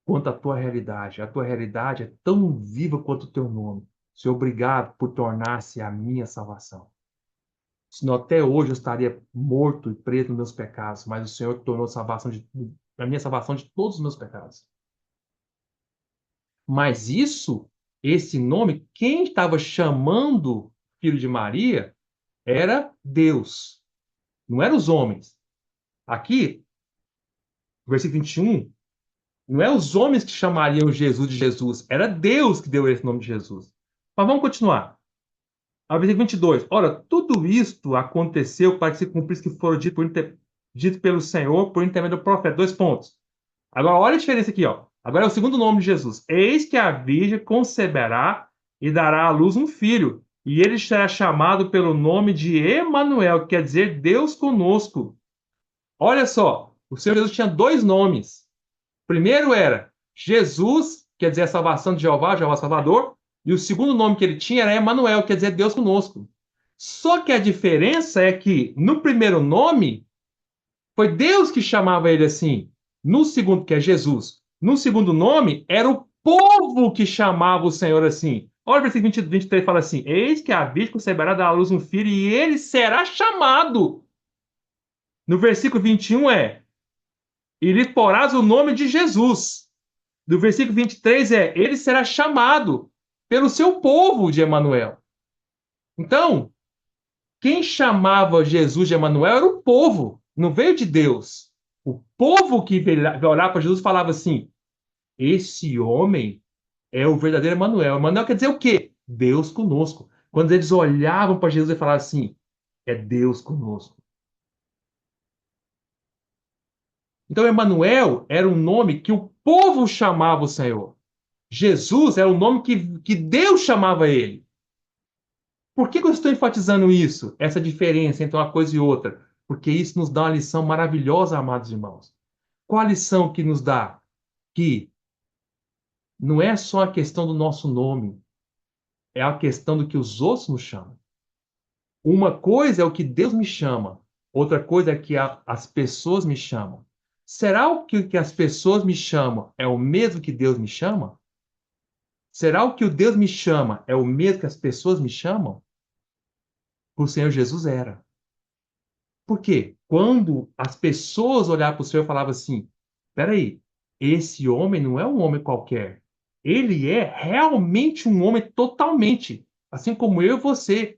quanto a tua realidade. A tua realidade é tão viva quanto o teu nome. Senhor, obrigado por tornar-se a minha salvação. Senão até hoje eu estaria morto e preso nos meus pecados, mas o Senhor tornou a minha salvação de todos os meus pecados. Mas esse nome, quem estava chamando o filho de Maria era Deus, não eram os homens. Aqui, versículo 21, não é os homens que chamariam Jesus de Jesus, era Deus que deu esse nome de Jesus. Mas vamos continuar. Ao versículo 22. Ora, tudo isto aconteceu para que se cumprisse o que foi dito pelo Senhor por intermédio do profeta. Dois pontos. Agora, olha a diferença aqui, ó. Agora é o segundo nome de Jesus. Eis que a virgem conceberá e dará à luz um filho, e ele será chamado pelo nome de Emanuel, que quer dizer Deus conosco. Olha só, o Senhor Jesus tinha dois nomes. O primeiro era Jesus, quer dizer a salvação de Jeová, Jeová Salvador, e o segundo nome que ele tinha era Emanuel, quer dizer Deus conosco. Só que a diferença é que no primeiro nome foi Deus que chamava ele assim. No segundo, que é Jesus. No segundo nome, era o povo que chamava o Senhor assim. Olha o versículo 23 fala assim: Eis que a virgem conceberá da luz um filho e ele será chamado. No versículo 21 é: E lhe porás o nome de Jesus. No versículo 23 é: Ele será chamado pelo seu povo de Emanuel. Então, quem chamava Jesus de Emanuel era o povo, não veio de Deus. O povo que veio olhar para Jesus falava assim: esse homem é o verdadeiro Emanuel. Emanuel quer dizer o quê? Deus conosco. Quando eles olhavam para Jesus e falavam assim: é Deus conosco. Então, Emanuel era um nome que o povo chamava o Senhor. Jesus era o nome que Deus chamava ele. Por que eu estou enfatizando isso? Essa diferença entre uma coisa e outra? Porque isso nos dá uma lição maravilhosa, amados irmãos. Qual a lição que nos dá? Que não é só a questão do nosso nome, é a questão do que os outros nos chamam. Uma coisa é o que Deus me chama, Outra coisa é que as pessoas me chamam. Será o que as pessoas me chamam é o mesmo que Deus me chama? Será o que o Deus me chama é o mesmo que as pessoas me chamam? O Senhor Jesus era. Por quê? Quando as pessoas olhavam para o Senhor e falavam assim: peraí, esse homem não é um homem qualquer. Ele é realmente um homem totalmente. Assim como eu e você.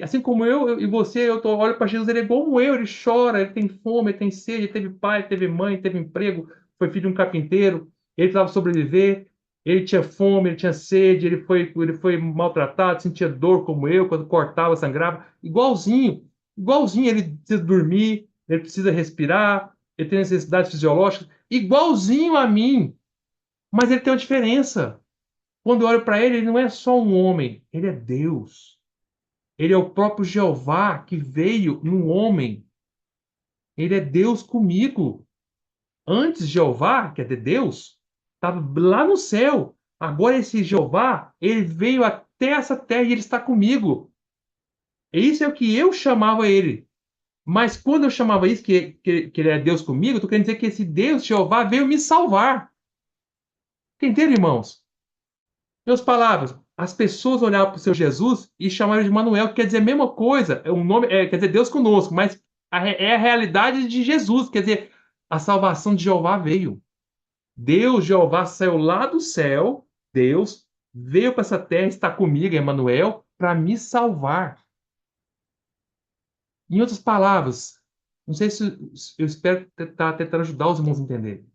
Assim como eu e você, olho para Jesus, ele é igual eu, ele chora, ele tem fome, ele tem sede, ele teve pai, ele teve mãe, ele teve emprego, foi filho de um carpinteiro, ele precisava sobreviver, ele tinha fome, ele tinha sede, ele foi maltratado, sentia dor como eu, quando cortava, sangrava, igualzinho. Igualzinho, ele precisa dormir, ele precisa respirar, ele tem necessidades fisiológicas, igualzinho a mim. Mas ele tem uma diferença. Quando eu olho para ele, ele não é só um homem, ele é Deus. Ele é o próprio Jeová que veio num homem. Ele é Deus comigo. Antes, Jeová, que é de Deus, estava lá no céu. Agora, esse Jeová, ele veio até essa terra e ele está comigo. Isso é o que eu chamava ele. Mas quando eu chamava isso, que ele é Deus comigo, eu estou querendo dizer que esse Deus, Jeová, veio me salvar. Entenderam, irmãos? Meus palavras, as pessoas olhavam para o seu Jesus e chamavam de Manuel, que quer dizer a mesma coisa. É um nome, quer dizer Deus conosco, mas é a realidade de Jesus. Quer dizer, a salvação de Jeová veio. Deus, Jeová, saiu lá do céu, Deus, veio para essa terra, está comigo, Emmanuel, para me salvar. Em outras palavras, não sei se eu espero estar tentando ajudar os irmãos a entenderem.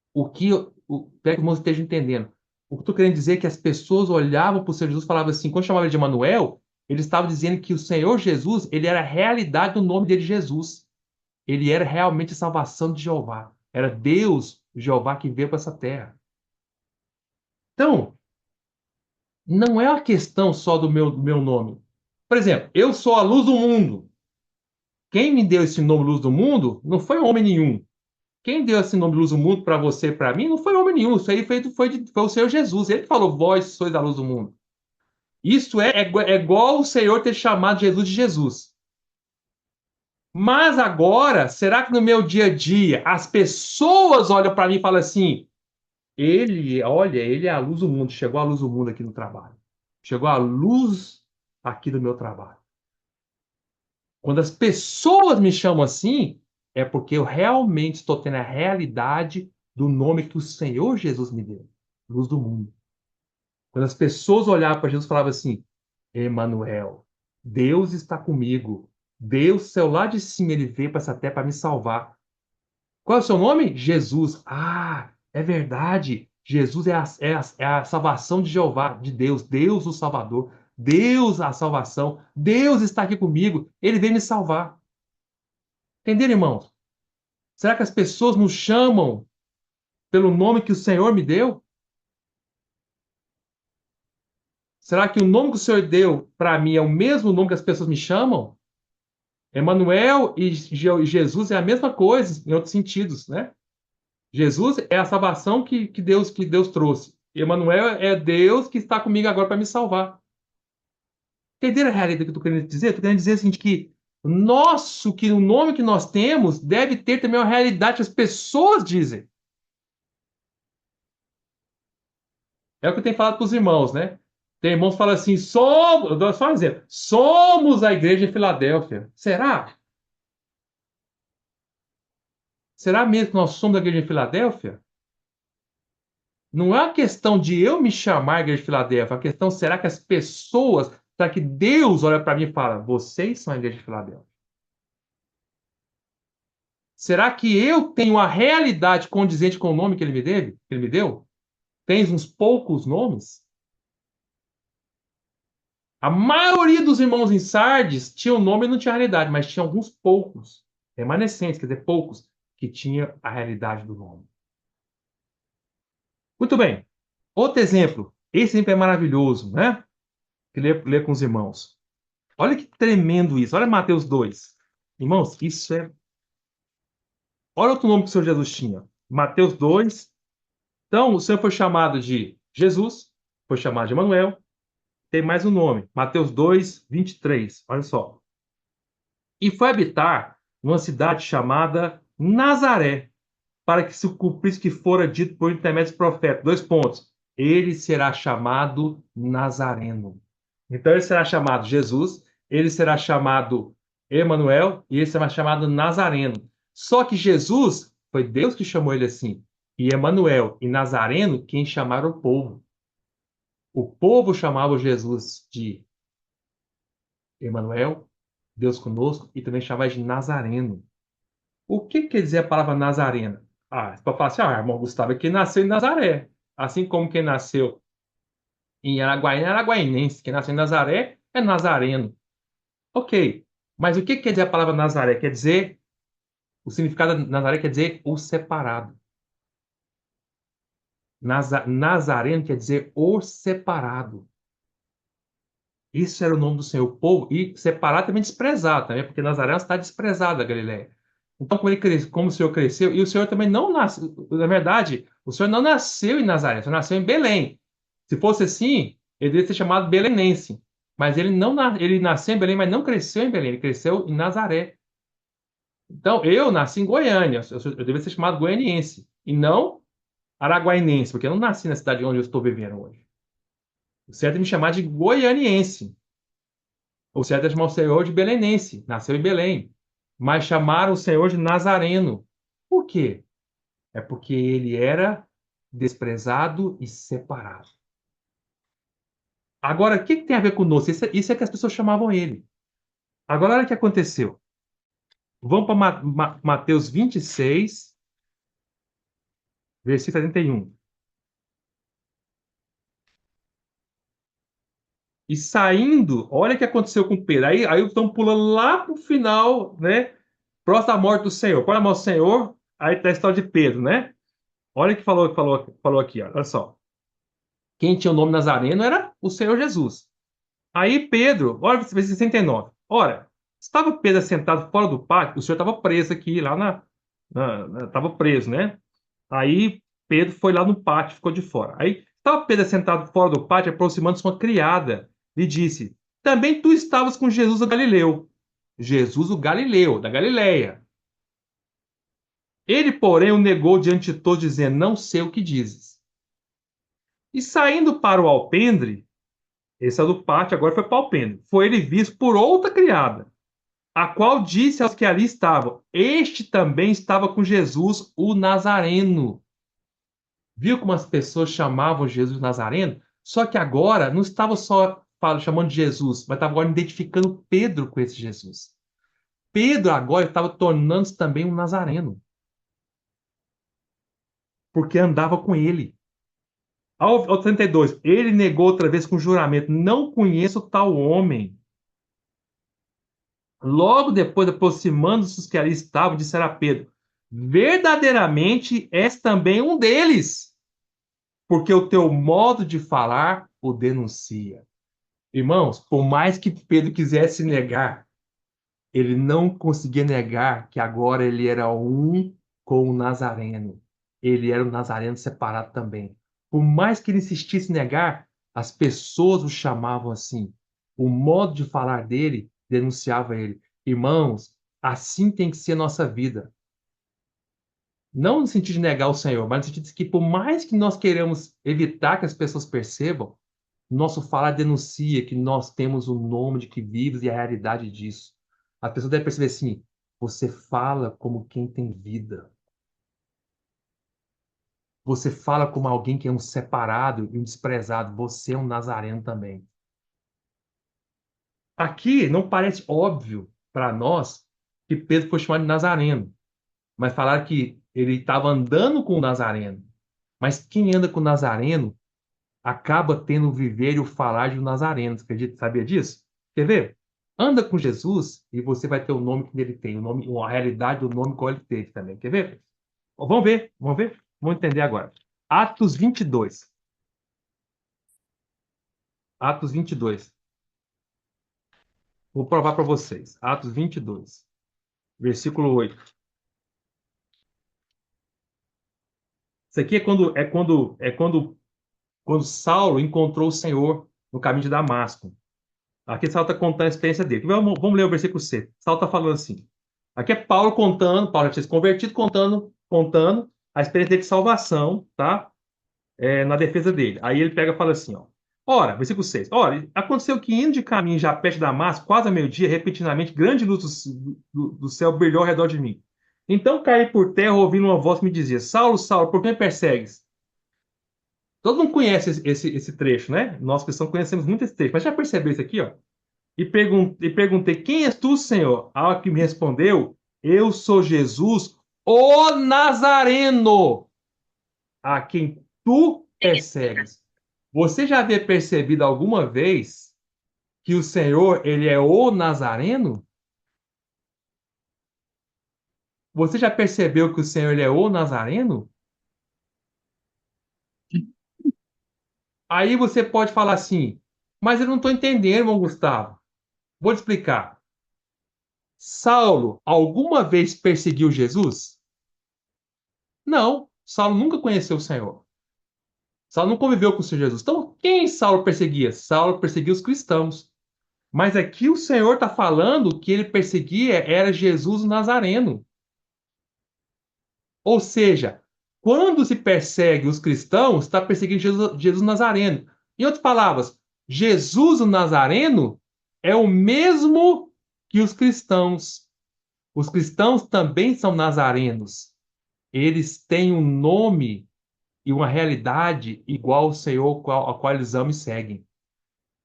Espero que os irmãos estejam entendendo. O que eu estou querendo dizer é que as pessoas olhavam para o Senhor Jesus e falavam assim, quando chamavam ele de Emanuel, eles estavam dizendo que o Senhor Jesus, ele era a realidade do nome dele, Jesus. Ele era realmente a salvação de Jeová. Era Deus, Jeová, que veio para essa terra. Então, não é uma questão só do meu nome. Por exemplo, eu sou a luz do mundo. Quem me deu esse nome, luz do mundo, não foi homem nenhum. Quem deu esse nome luz do mundo para você e para mim não foi homem nenhum. Isso aí foi o Senhor Jesus. Ele falou: Vós sois a luz do mundo. Isso é igual o Senhor ter chamado Jesus de Jesus. Mas agora, será que no meu dia a dia as pessoas olham para mim e falam assim: olha, ele é a luz do mundo. Chegou a luz do mundo aqui no trabalho. Chegou a luz aqui do meu trabalho. Quando as pessoas me chamam assim, é porque eu realmente estou tendo a realidade do nome que o Senhor Jesus me deu, luz do mundo. Quando as pessoas olhavam para Jesus e falavam assim, Emanuel, Deus está comigo. Deus, céu lá de cima, ele veio para essa terra para me salvar. Qual é o seu nome? Jesus. Ah, é verdade. Jesus é a salvação de Jeová, de Deus. Deus o Salvador. Deus a salvação. Deus está aqui comigo. Ele veio me salvar. Entenderam, irmãos? Será que as pessoas nos chamam pelo nome que o Senhor me deu? Será que o nome que o Senhor deu para mim é o mesmo nome que as pessoas me chamam? Emanuel e Jesus é a mesma coisa, em outros sentidos, né? Jesus é a salvação que Deus trouxe. Emanuel é Deus que está comigo agora para me salvar. Entenderam a realidade que eu estou querendo dizer? Estou querendo dizer assim, que o nome que nós temos deve ter também uma realidade que as pessoas dizem. É o que eu tenho falado para os irmãos, né? Tem irmãos que falam assim, eu dou só um exemplo, somos a igreja de Filadélfia. Será? Será mesmo que nós somos a igreja de Filadélfia? Não é uma questão de eu me chamar igreja de Filadélfia, a questão será que as pessoas, será que Deus olha para mim e fala, vocês são a igreja de Filadélfia? Será que eu tenho a realidade condizente com o nome que ele me deu? Tens uns poucos nomes? A maioria dos irmãos em Sardes tinha o nome e não tinha a realidade, mas tinha alguns poucos, remanescentes, quer dizer, poucos, que tinha a realidade do nome. Muito bem. Outro exemplo. Esse exemplo é maravilhoso, né? Que lê com os irmãos. Olha que tremendo isso. Olha Mateus 2. Irmãos, isso é. Olha outro nome que o Senhor Jesus tinha. Mateus 2. Então, o Senhor foi chamado de Jesus, foi chamado de Emanuel. Tem mais um nome. Mateus 2, 23. Olha só. E foi habitar numa cidade chamada Nazaré, para que se cumprisse o que fora dito por intermédio dos profetas. Dois pontos. Ele será chamado Nazareno. Então ele será chamado Jesus, ele será chamado Emanuel e ele será chamado Nazareno. Só que Jesus foi Deus que chamou ele assim. E Emanuel e Nazareno quem chamaram o povo. O povo chamava Jesus de Emanuel, Deus conosco, e também chamava de Nazareno. O que quer dizer a palavra Nazareno? Ah, você pode falar assim, irmão Gustavo, é quem nasceu em Nazaré. Assim como quem nasceu em Araguaína é araguainense, quem nasceu em Nazaré é nazareno. Ok, mas o que quer dizer a palavra Nazaré? Quer dizer, o significado de Nazaré quer dizer o separado. Nazareno quer dizer o separado. Isso era o nome do Senhor, o povo, e separado também desprezado, também, porque Nazaré é uma cidade desprezada da Galileia. Então, como o Senhor cresceu, e o Senhor também não nasceu, na verdade, o Senhor não nasceu em Nazaré, o Senhor nasceu em Belém. Se fosse assim, ele deveria ser chamado belenense. Mas ele não ele nasceu em Belém, mas não cresceu em Belém, ele cresceu em Nazaré. Então, eu nasci em Goiânia, eu deveria ser chamado goianiense, e não araguainense, porque eu não nasci na cidade onde eu estou vivendo hoje. O certo é me chamar de goianiense. O certo é chamar o Senhor de belenense, nasceu em Belém. Mas chamaram o Senhor de Nazareno. Por quê? É porque ele era desprezado e separado. Agora, o que tem a ver conosco? Isso é que as pessoas chamavam ele. Agora, olha o que aconteceu. Vamos para Mateus 26, versículo 71. E saindo, olha o que aconteceu com Pedro. Aí estamos pulando lá para o final, né? Próximo da morte do Senhor. Qual é a morte do Senhor? Aí está a história de Pedro, né? Olha o que falou aqui, ó. Olha só. Quem tinha o nome Nazareno era o Senhor Jesus. Aí Pedro, olha, versículo 69. Ora, estava Pedro sentado fora do pátio, o Senhor estava preso aqui, lá estava preso, né? Aí Pedro foi lá no pátio, ficou de fora. Aí estava Pedro sentado fora do pátio, aproximando-se uma criada, lhe disse: Também tu estavas com Jesus o Galileu. Jesus o Galileu, da Galileia. Ele, porém, o negou diante de todos, dizendo: Não sei o que dizes. E saindo para o alpendre, esse é do pátio, agora foi para o alpendre, foi ele visto por outra criada, a qual disse aos que ali estavam: Este também estava com Jesus, o Nazareno. Viu como as pessoas chamavam Jesus Nazareno? Só que agora não estava só chamando de Jesus, mas estava agora identificando Pedro com esse Jesus. Pedro agora estava tornando-se também um Nazareno, porque andava com ele. Ao 32, ele negou outra vez com juramento: Não conheço tal homem. Logo depois, aproximando-se os que ali estavam, disseram a Pedro: Verdadeiramente és também um deles, porque o teu modo de falar o denuncia. Irmãos, por mais que Pedro quisesse negar, ele não conseguia negar que agora ele era um com o Nazareno. Ele era o Nazareno separado também. Por mais que ele insistisse em negar, as pessoas o chamavam assim. O modo de falar dele denunciava ele. Irmãos, assim tem que ser a nossa vida. Não no sentido de negar o Senhor, mas no sentido de que por mais que nós queiramos evitar que as pessoas percebam, nosso falar denuncia que nós temos o nome de que vives e a realidade disso. A pessoa deve perceber assim: você fala como quem tem vida. Você fala como alguém que é um separado e um desprezado. Você é um nazareno também. Aqui não parece óbvio para nós que Pedro foi chamado de nazareno, mas falaram que ele estava andando com o nazareno. Mas quem anda com o nazareno acaba tendo o viver e o falar de um nazareno. Você acredita? Sabia disso? Quer ver? Anda com Jesus e você vai ter o nome que ele tem, o nome, a realidade do nome que ele teve também. Quer ver? Ó, vamos ver, vamos ver? Vamos entender agora. Atos 22. Atos 22. Vou provar para vocês. Atos 22, versículo 8. Isso aqui quando Saulo encontrou o Senhor no caminho de Damasco. Aqui Saulo está contando a experiência dele. Vamos ler o versículo 6. Saulo está falando assim: Aqui é Paulo contando, Paulo já tinha se convertido, contando a experiência dele de salvação, tá? Na defesa dele. Aí ele pega e fala assim, ó. Ora, versículo 6. Ora, aconteceu que indo de caminho já perto de Damasco, quase ao meio-dia, repentinamente, grande luz do céu brilhou ao redor de mim. Então caí por terra, ouvindo uma voz que me dizia: Saulo, Saulo, por que me persegues? Todo mundo conhece esse trecho, né? Nós cristãos conhecemos muito esse trecho, mas já percebeu isso aqui, ó? E perguntei: Quem és tu, Senhor? Ao que me respondeu: Eu sou Jesus, o Nazareno, a quem tu persegues. Você já havia percebido alguma vez que o Senhor, ele é o Nazareno? Você já percebeu que o Senhor, ele é o Nazareno? Aí você pode falar assim, mas eu não estou entendendo, irmão Gustavo. Vou te explicar. Saulo alguma vez perseguiu Jesus? Não. Saulo nunca conheceu o Senhor. Saulo não conviveu com o Senhor Jesus. Então, quem Saulo perseguia? Saulo perseguia os cristãos. Mas aqui o Senhor está falando que ele perseguia era Jesus o Nazareno. Ou seja, quando se persegue os cristãos, está perseguindo Jesus Nazareno. Em outras palavras, Jesus o Nazareno é o mesmo que os cristãos. Os cristãos também são nazarenos. Eles têm um nome e uma realidade igual ao Senhor ao qual eles amam e seguem.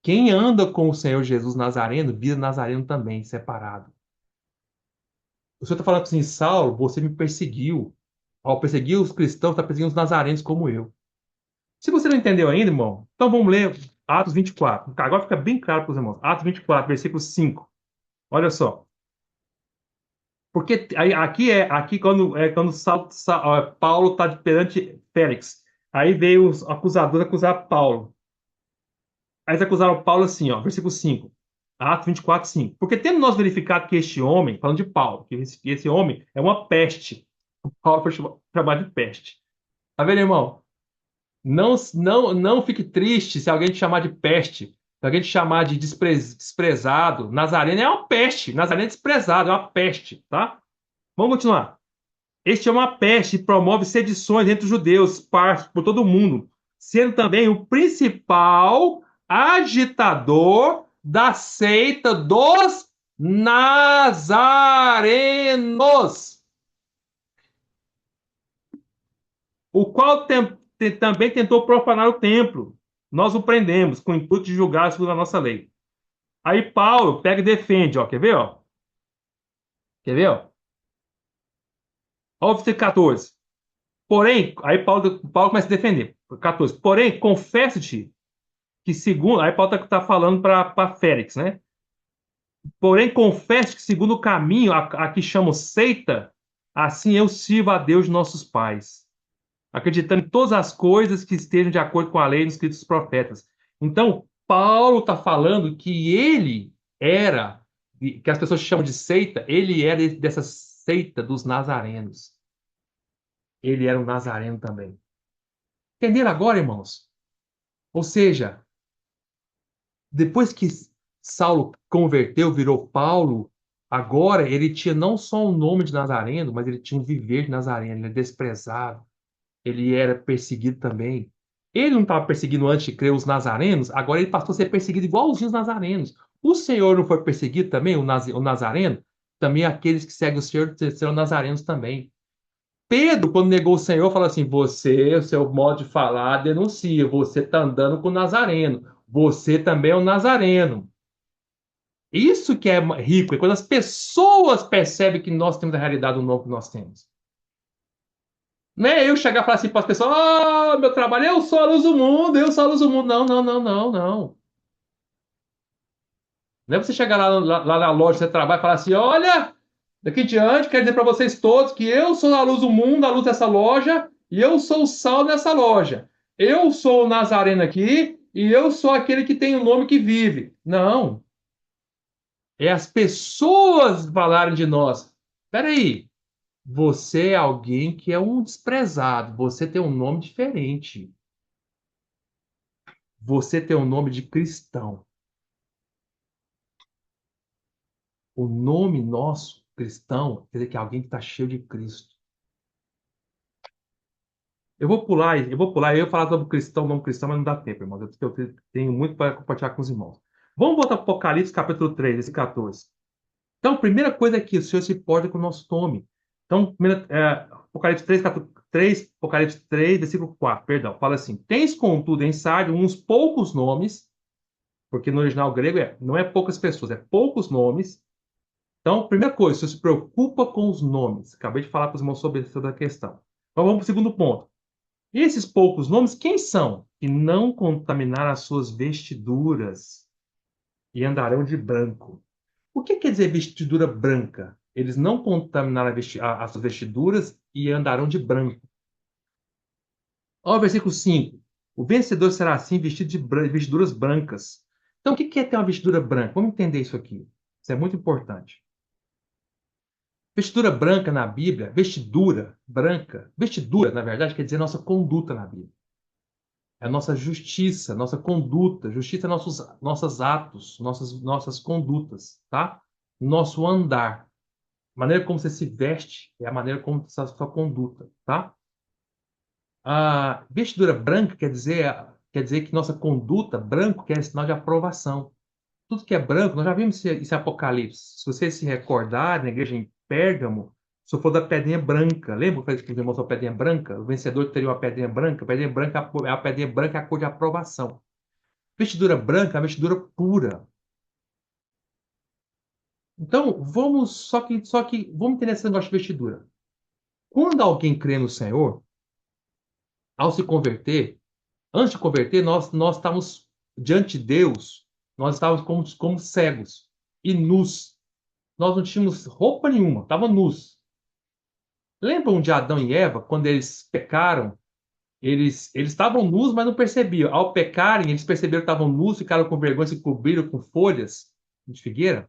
Quem anda com o Senhor Jesus Nazareno, vira Nazareno também, separado. O Senhor está falando assim, Saulo, você me perseguiu. Ao perseguir os cristãos, está perseguindo os nazarenos como eu. Se você não entendeu ainda, irmão, então vamos ler Atos 24. Tá, agora fica bem claro para os irmãos. Atos 24, versículo 5. Olha só. Porque aqui quando Paulo está perante Félix. Aí veio os acusadores acusar Paulo. Aí eles acusaram Paulo assim, ó, versículo 5. Atos 24, 5. Porque tendo nós verificado que este homem, falando de Paulo, que esse homem é uma peste. Paulo foi chamado de peste. Tá vendo, irmão? Não fique triste se alguém te chamar de peste, se alguém te chamar de desprezado. Nazareno é uma peste. Nazareno é desprezado, é uma peste, tá? Vamos continuar. Este é uma peste e promove sedições entre os judeus, esparsos por todo o mundo, sendo também o principal agitador da seita dos nazarenos, o qual também tentou profanar o templo. Nós o prendemos com o intuito de julgar segundo a nossa lei. Aí Paulo pega e defende, ó, quer ver, ó? Quer ver, ó? Ó, o versículo 14. Porém, aí Paulo começa a defender. 14. Porém, confesso-te que segundo. Aí Paulo está falando para Félix, né? Porém, confesso que segundo o caminho a que chamo seita, assim eu sirvo a Deus de nossos pais, acreditando em todas as coisas que estejam de acordo com a lei nos escritos dos profetas. Então, Paulo está falando que ele era, que as pessoas chamam de seita, ele era dessa seita dos nazarenos. Ele era um nazareno também. Entenderam agora, irmãos? Ou seja, depois que Saulo converteu, virou Paulo, agora ele tinha não só o nome de Nazareno, mas ele tinha um viver de Nazareno. Ele é desprezado, ele era perseguido também. Ele não estava perseguindo antes de crer os nazarenos, agora ele passou a ser perseguido igualzinho os nazarenos. O Senhor não foi perseguido também, o nazareno? Também aqueles que seguem o Senhor serão nazarenos também. Pedro, quando negou o Senhor, falou assim: Você, o seu modo de falar, denuncia. Você está andando com o Nazareno. Você também é um Nazareno. Isso que é rico, é quando as pessoas percebem que nós temos a realidade do novo que nós temos. Não é eu chegar e falar assim para as pessoas: meu trabalho, eu sou a luz do mundo, eu sou a luz do mundo. Não, não, não, não, não. Não é você chegar lá na loja, você trabalha e falar assim: Olha, daqui em diante, quero dizer para vocês todos que eu sou a luz do mundo, a luz dessa loja, e eu sou o sal dessa loja. Eu sou o Nazareno aqui, e eu sou aquele que tem o nome que vive. Não. É as pessoas falarem de nós. Peraí, você é alguém que é um desprezado. Você tem um nome diferente. Você tem um nome de cristão. O nome nosso cristão quer dizer que é alguém que está cheio de Cristo. Eu ia falar sobre cristão, não cristão, mas não dá tempo, irmão. Eu tenho muito para compartilhar com os irmãos. Vamos voltar para Apocalipse, capítulo 3, esse 14. Então, a primeira coisa é que o Senhor se importa com o nosso nome. Então, Apocalipse 3, Apocalipse 3, versículo 4, perdão, fala assim: Tens, contudo, em Sardes uns poucos nomes, porque no original grego não é poucas pessoas, é poucos nomes. Então, primeira coisa, o Senhor se preocupa com os nomes. Acabei de falar para os irmãos sobre essa questão. Então, vamos para o segundo ponto. E esses poucos nomes, quem são? Que não contaminaram as suas vestiduras e andarão de branco. O que quer dizer vestidura branca? Eles não contaminaram as suas vestiduras e andarão de branco. Olha o versículo 5. O vencedor será assim vestido de vestiduras brancas. Então, o que é ter uma vestidura branca? Vamos entender isso aqui. Isso é muito importante. Vestidura branca na Bíblia, vestidura branca, vestidura, na verdade, quer dizer nossa conduta na Bíblia. É a nossa justiça, nossa conduta. Justiça é nossos atos, nossas condutas, tá? Nosso andar. A maneira como você se veste é a maneira como está a sua conduta, tá? A vestidura branca quer dizer que nossa conduta, branco, quer sinal de aprovação. Tudo que é branco, nós já vimos isso em Apocalipse. Se você se recordar, na igreja em Pérgamo, se for da pedrinha branca, lembra que eu falei que a pedrinha branca? O vencedor teria uma pedrinha branca. A pedrinha branca é a pedrinha branca é a cor de aprovação. Vestidura branca é a vestidura pura. Então, vamos entender esse negócio de vestidura. Quando alguém crê no Senhor, ao se converter, antes de converter, nós estávamos diante de Deus, nós estávamos como cegos e nus. Nós não tínhamos roupa nenhuma, estávamos nus. Lembram de Adão e Eva, quando eles pecaram? Eles estavam nus, mas não percebiam. Ao pecarem, eles perceberam que estavam nus, ficaram com vergonha, se cobriram com folhas de figueira.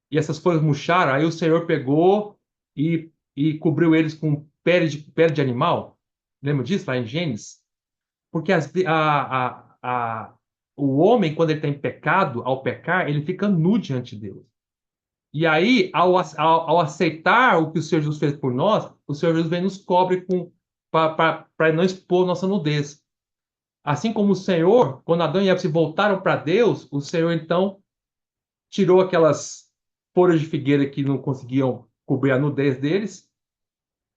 E essas folhas murcharam. Aí o Senhor pegou e cobriu eles com pele de animal. Lembra disso lá em Gênesis? Porque o homem, quando ele está em pecado, ao pecar, ele fica nu diante de Deus. E aí, ao aceitar o que o Senhor Jesus fez por nós, o Senhor Jesus vem nos cobre para não expor nossa nudez. Assim como o Senhor, quando Adão e Eva se voltaram para Deus, o Senhor então tirou aquelas folhas de figueira que não conseguiam cobrir a nudez deles,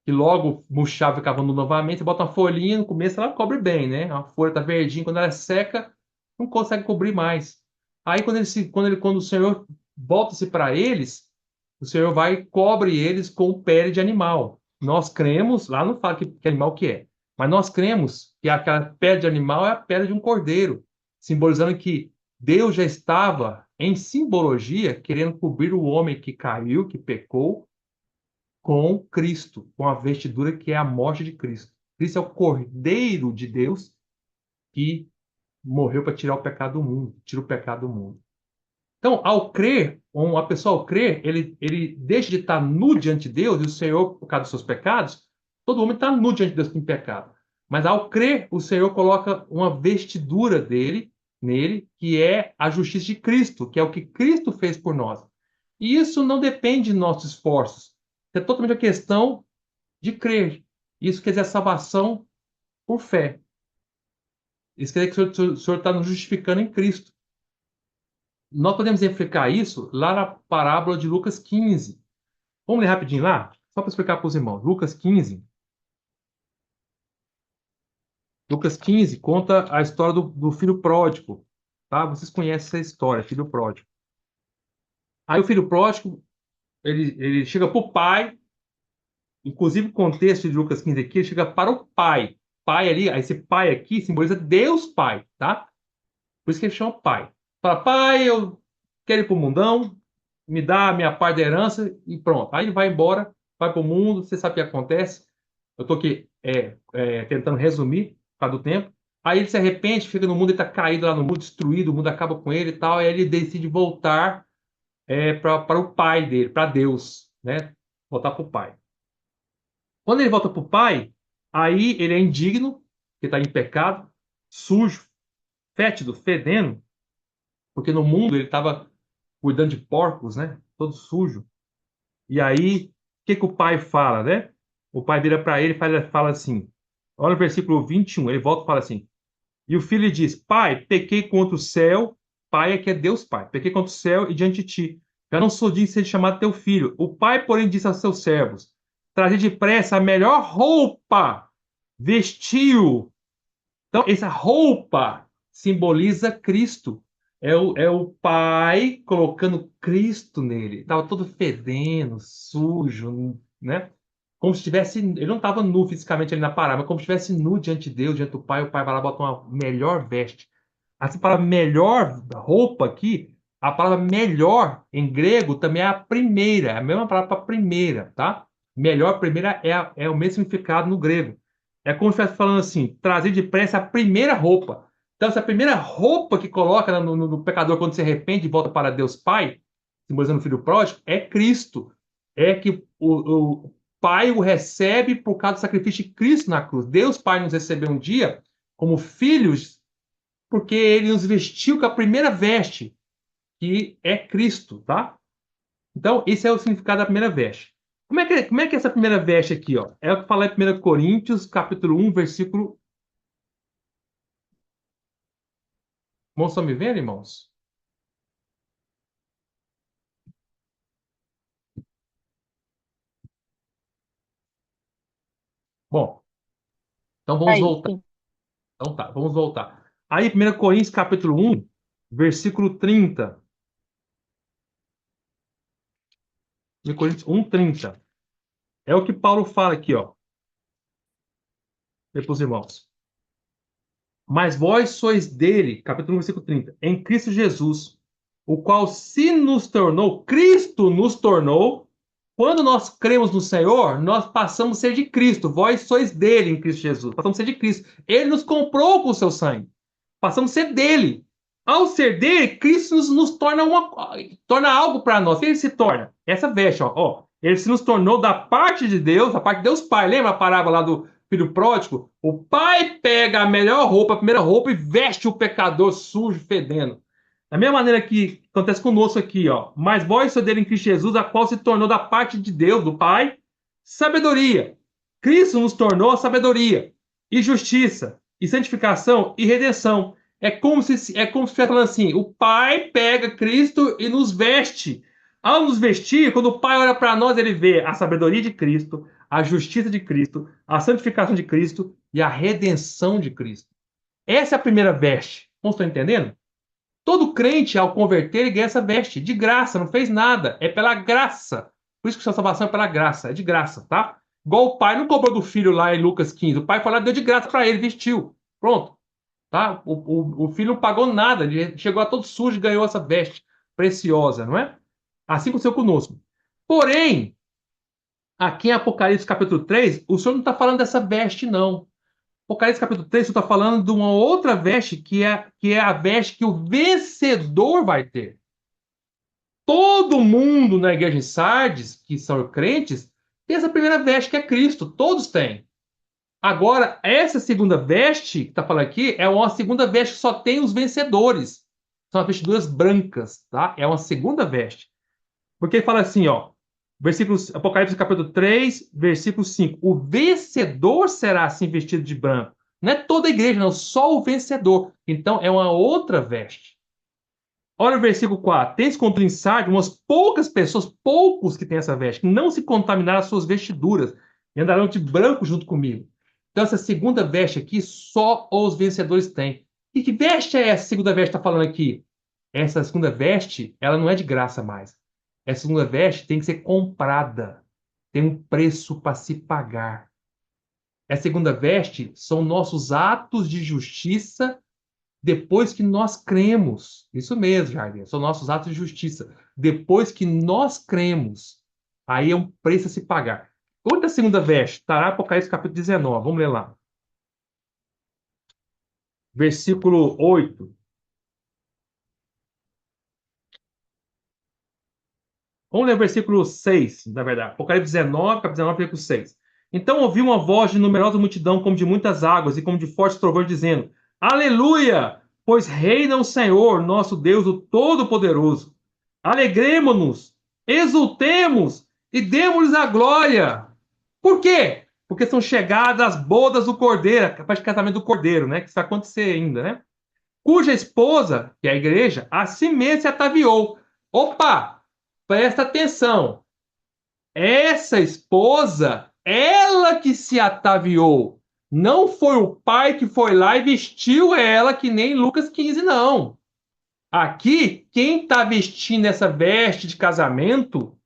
que logo murchava e ficava nu novamente. Você bota uma folhinha, no começo ela cobre bem, né? A folha está verdinha, quando ela é seca, não consegue cobrir mais. Aí quando o Senhor volta-se para eles, o Senhor vai e cobre eles com pele de animal. Nós cremos, lá não fala que animal que é, mas nós cremos que aquela pele de animal é a pele de um cordeiro, simbolizando que Deus já estava, em simbologia, querendo cobrir o homem que caiu, que pecou, com Cristo, com a vestidura que é a morte de Cristo. Cristo é o Cordeiro de Deus que morreu para tirar o pecado do mundo, tira o pecado do mundo. Então, ao crer, a pessoa ao crer, ele deixa de estar nu diante de Deus, e o Senhor, por causa dos seus pecados, todo homem está nu diante de Deus com pecado. Mas ao crer, o Senhor coloca uma vestidura nele, que é a justiça de Cristo, que é o que Cristo fez por nós. E isso não depende de nossos esforços. É totalmente a questão de crer. Isso quer dizer a salvação por fé. Isso quer dizer que o Senhor está nos justificando em Cristo. Nós podemos explicar isso lá na parábola de Lucas 15. Vamos ler rapidinho lá? Só para explicar para os irmãos. Lucas 15. Lucas 15 conta a história do filho pródigo. Tá? Vocês conhecem essa história, filho pródigo. Aí o filho pródigo, ele chega para o pai, inclusive o contexto de Lucas 15 aqui, ele chega para o pai. Pai ali, esse pai aqui simboliza Deus Pai, tá? Por isso que ele chama pai. Fala, pai, eu quero ir para o mundão, me dá a minha parte da herança e pronto. Aí ele vai embora, vai para o mundo, você sabe o que acontece. Eu estou aqui tentando resumir por causa do tempo. Aí ele se arrepende, fica no mundo, ele está caído lá no mundo, destruído, o mundo acaba com ele e tal. Aí ele decide voltar para o pai dele, para Deus, né? Voltar para o pai. Quando ele volta para o pai, aí ele é indigno, que está em pecado, sujo, fétido, fedendo, porque no mundo ele estava cuidando de porcos, né? Todo sujo. E aí, o que que o pai fala, né? O pai vira para ele e fala assim, olha o versículo 21, ele volta e fala assim, e o filho diz, pai, pequei contra o céu, pai é que é Deus pai, pequei contra o céu e diante de ti, já não sou digno de ser chamado teu filho. O pai, porém, disse aos seus servos, trazer depressa a melhor roupa, vestiu. Então, essa roupa simboliza Cristo. É o pai colocando Cristo nele. Estava todo fedendo, sujo, né? Como se estivesse. Ele não estava nu fisicamente ali na parada, mas como se estivesse nu diante de Deus, diante do pai. O pai vai lá e bota uma melhor veste. Essa palavra melhor roupa aqui, a palavra melhor em grego também é a primeira, é a mesma palavra para primeira, tá? Melhor, primeira é o mesmo significado no grego. É como se estivesse falando assim, trazer depressa a primeira roupa. Então, essa primeira roupa que coloca no pecador quando se arrepende e volta para Deus Pai, simbolizando o filho pródigo, é Cristo. É que o Pai o recebe por causa do sacrifício de Cristo na cruz. Deus Pai nos recebeu um dia como filhos porque ele nos vestiu com a primeira veste, que é Cristo, tá? Então, esse é o significado da primeira veste. Como é que é essa primeira veste aqui, ó? É o que fala em 1 Coríntios, capítulo 1, versículo... Irmãos, estão me vendo, irmãos? Bom, então vamos Aí, voltar. sim. Então tá, vamos voltar. Aí, 1 Coríntios, capítulo 1, versículo 30. 1 Coríntios 1, 30. É o que Paulo fala aqui, ó. Para os irmãos. Mas vós sois dele, capítulo 1, versículo 30, em Cristo Jesus, o qual se nos tornou, Cristo nos tornou, quando nós cremos no Senhor, nós passamos a ser de Cristo. Vós sois dele em Cristo Jesus. Passamos a ser de Cristo. Ele nos comprou com o seu sangue. Passamos a ser dele. Ao ser dele, Cristo nos torna algo para nós. O que ele se torna? Essa veste, ó. Ele se nos tornou da parte de Deus, da parte de Deus Pai. Lembra a parábola lá do filho pródigo? O pai pega a melhor roupa, a primeira roupa, e veste o pecador sujo, fedendo. Da mesma maneira que acontece conosco aqui, ó. Mas vós sois dele em Cristo Jesus, a qual se tornou da parte de Deus, do Pai, sabedoria. Cristo nos tornou a sabedoria, e justiça, e santificação, e redenção. É como se estivesse falando assim: o Pai pega Cristo e nos veste. Ao nos vestir, quando o Pai olha para nós, ele vê a sabedoria de Cristo, a justiça de Cristo, a santificação de Cristo e a redenção de Cristo. Essa é a primeira veste. Não estou entendendo? Todo crente, ao converter, ele ganha essa veste de graça, não fez nada. É pela graça. Por isso que a salvação é pela graça, é de graça, tá? Igual o pai não cobrou do filho lá em Lucas 15. O pai foi lá e deu de graça para ele, vestiu. Pronto. Tá? O filho não pagou nada, ele chegou lá todo sujo e ganhou essa veste preciosa, não é? Assim aconteceu conosco. Porém, aqui em Apocalipse capítulo 3, o Senhor não está falando dessa veste, não. Apocalipse capítulo 3, você está falando de uma outra veste que é a veste que o vencedor vai ter. Todo mundo na igreja de Sardes, que são crentes, tem essa primeira veste que é Cristo. Todos têm. Agora, essa segunda veste que está falando aqui é uma segunda veste que só tem os vencedores. São as vestiduras brancas, tá? É uma segunda veste. Porque ele fala assim, ó, Apocalipse capítulo 3, versículo 5. O vencedor será assim vestido de branco. Não é toda a igreja, não, só o vencedor. Então é uma outra veste. Olha o versículo 4. Tens contra Sardes umas poucas pessoas, poucos que têm essa veste, que não se contaminaram as suas vestiduras e andarão de branco junto comigo. Então essa segunda veste aqui, só os vencedores têm. E que veste é essa segunda veste que está falando aqui? Essa segunda veste, ela não é de graça mais. Essa segunda veste tem que ser comprada. Tem um preço para se pagar. Essa segunda veste são nossos atos de justiça depois que nós cremos. Isso mesmo, Jair. São nossos atos de justiça. Depois que nós cremos, aí é um preço a se pagar. Outra segunda veste, estará Apocalipse capítulo 19. Vamos ler lá. Versículo 8. Vamos ler o versículo 6, na verdade. Apocalipse 19, capítulo 19, versículo 6. Então ouvi uma voz de numerosa multidão, como de muitas águas, e como de fortes trovões, dizendo: Aleluia! Pois reina o Senhor, nosso Deus, o Todo-Poderoso. Alegremo-nos, exultemos e demos-lhes a glória. Por quê? Porque são chegadas as bodas do Cordeiro, a parte de casamento do Cordeiro, né? Que isso vai acontecer ainda, né? Cuja esposa, que é a igreja, a si mesma se ataviou. Opa! Presta atenção. Essa esposa, ela que se ataviou. Não foi o pai que foi lá e vestiu ela, que nem Lucas 15, não. Aqui, quem está vestindo essa veste de casamento,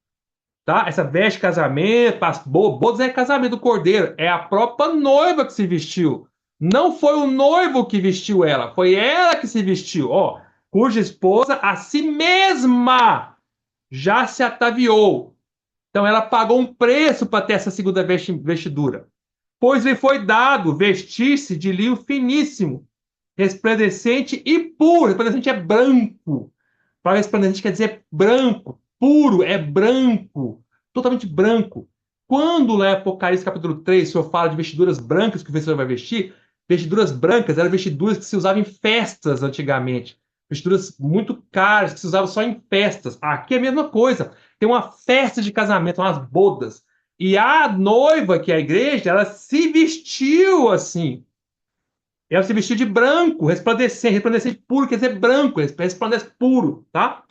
tá? Essa veste de casamento, bodas é casamento do cordeiro, é a própria noiva que se vestiu. Não foi o noivo que vestiu ela, foi ela que se vestiu, ó, cuja esposa a si mesma já se ataviou. Então ela pagou um preço para ter essa segunda vestidura. Pois lhe foi dado vestir-se de linho finíssimo, resplandecente e puro. Resplandecente é branco. Para resplandecente quer dizer branco. Puro é branco. Totalmente branco. Quando lá em Apocalipse capítulo 3, o Senhor fala de vestiduras brancas que o vencedor vai vestir, vestiduras brancas eram vestiduras que se usavam em festas antigamente. Vestiduras muito caras que se usavam só em festas. Aqui é a mesma coisa. Tem uma festa de casamento, umas bodas. E a noiva, que é a igreja, ela se vestiu assim. Ela se vestiu de branco, resplandecente, resplandecente puro, quer dizer branco, resplandece puro, tá?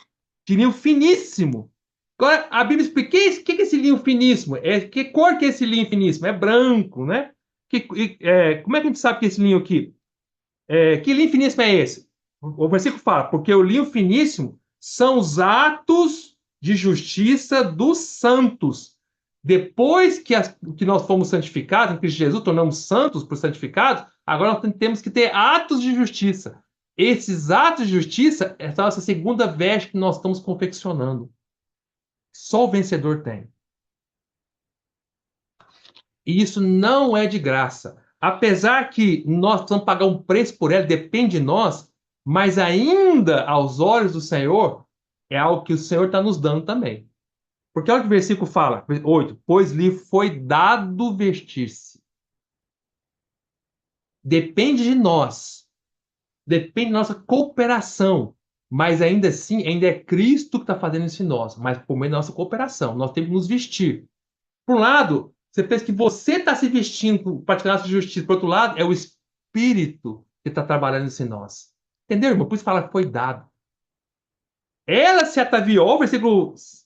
De linho finíssimo. Agora, a Bíblia explica o que é esse linho finíssimo? Que cor que é esse linho finíssimo? É branco, né? Como é que a gente sabe que esse linho aqui? Que linho finíssimo é esse? O versículo fala, porque o linho finíssimo são os atos de justiça dos santos. Depois que nós fomos santificados, em Cristo Jesus, tornamos santos por santificados, agora nós temos que ter atos de justiça. Esses atos de justiça é a nossa segunda veste que nós estamos confeccionando. Só o vencedor tem. E isso não é de graça. Apesar que nós precisamos pagar um preço por ela, depende de nós, mas ainda aos olhos do Senhor, é algo que o Senhor está nos dando também. Porque olha o que o versículo fala, 8, pois lhe foi dado vestir-se. Depende de nós, depende da nossa cooperação, mas ainda assim, ainda é Cristo que está fazendo isso em nós, mas por meio da nossa cooperação, nós temos que nos vestir. Por um lado, você pensa que você está se vestindo, praticando a justiça. Por outro lado, é o Espírito que está trabalhando isso em nós. Entendeu, irmão? Por isso fala que foi dado. Ela se ataviou,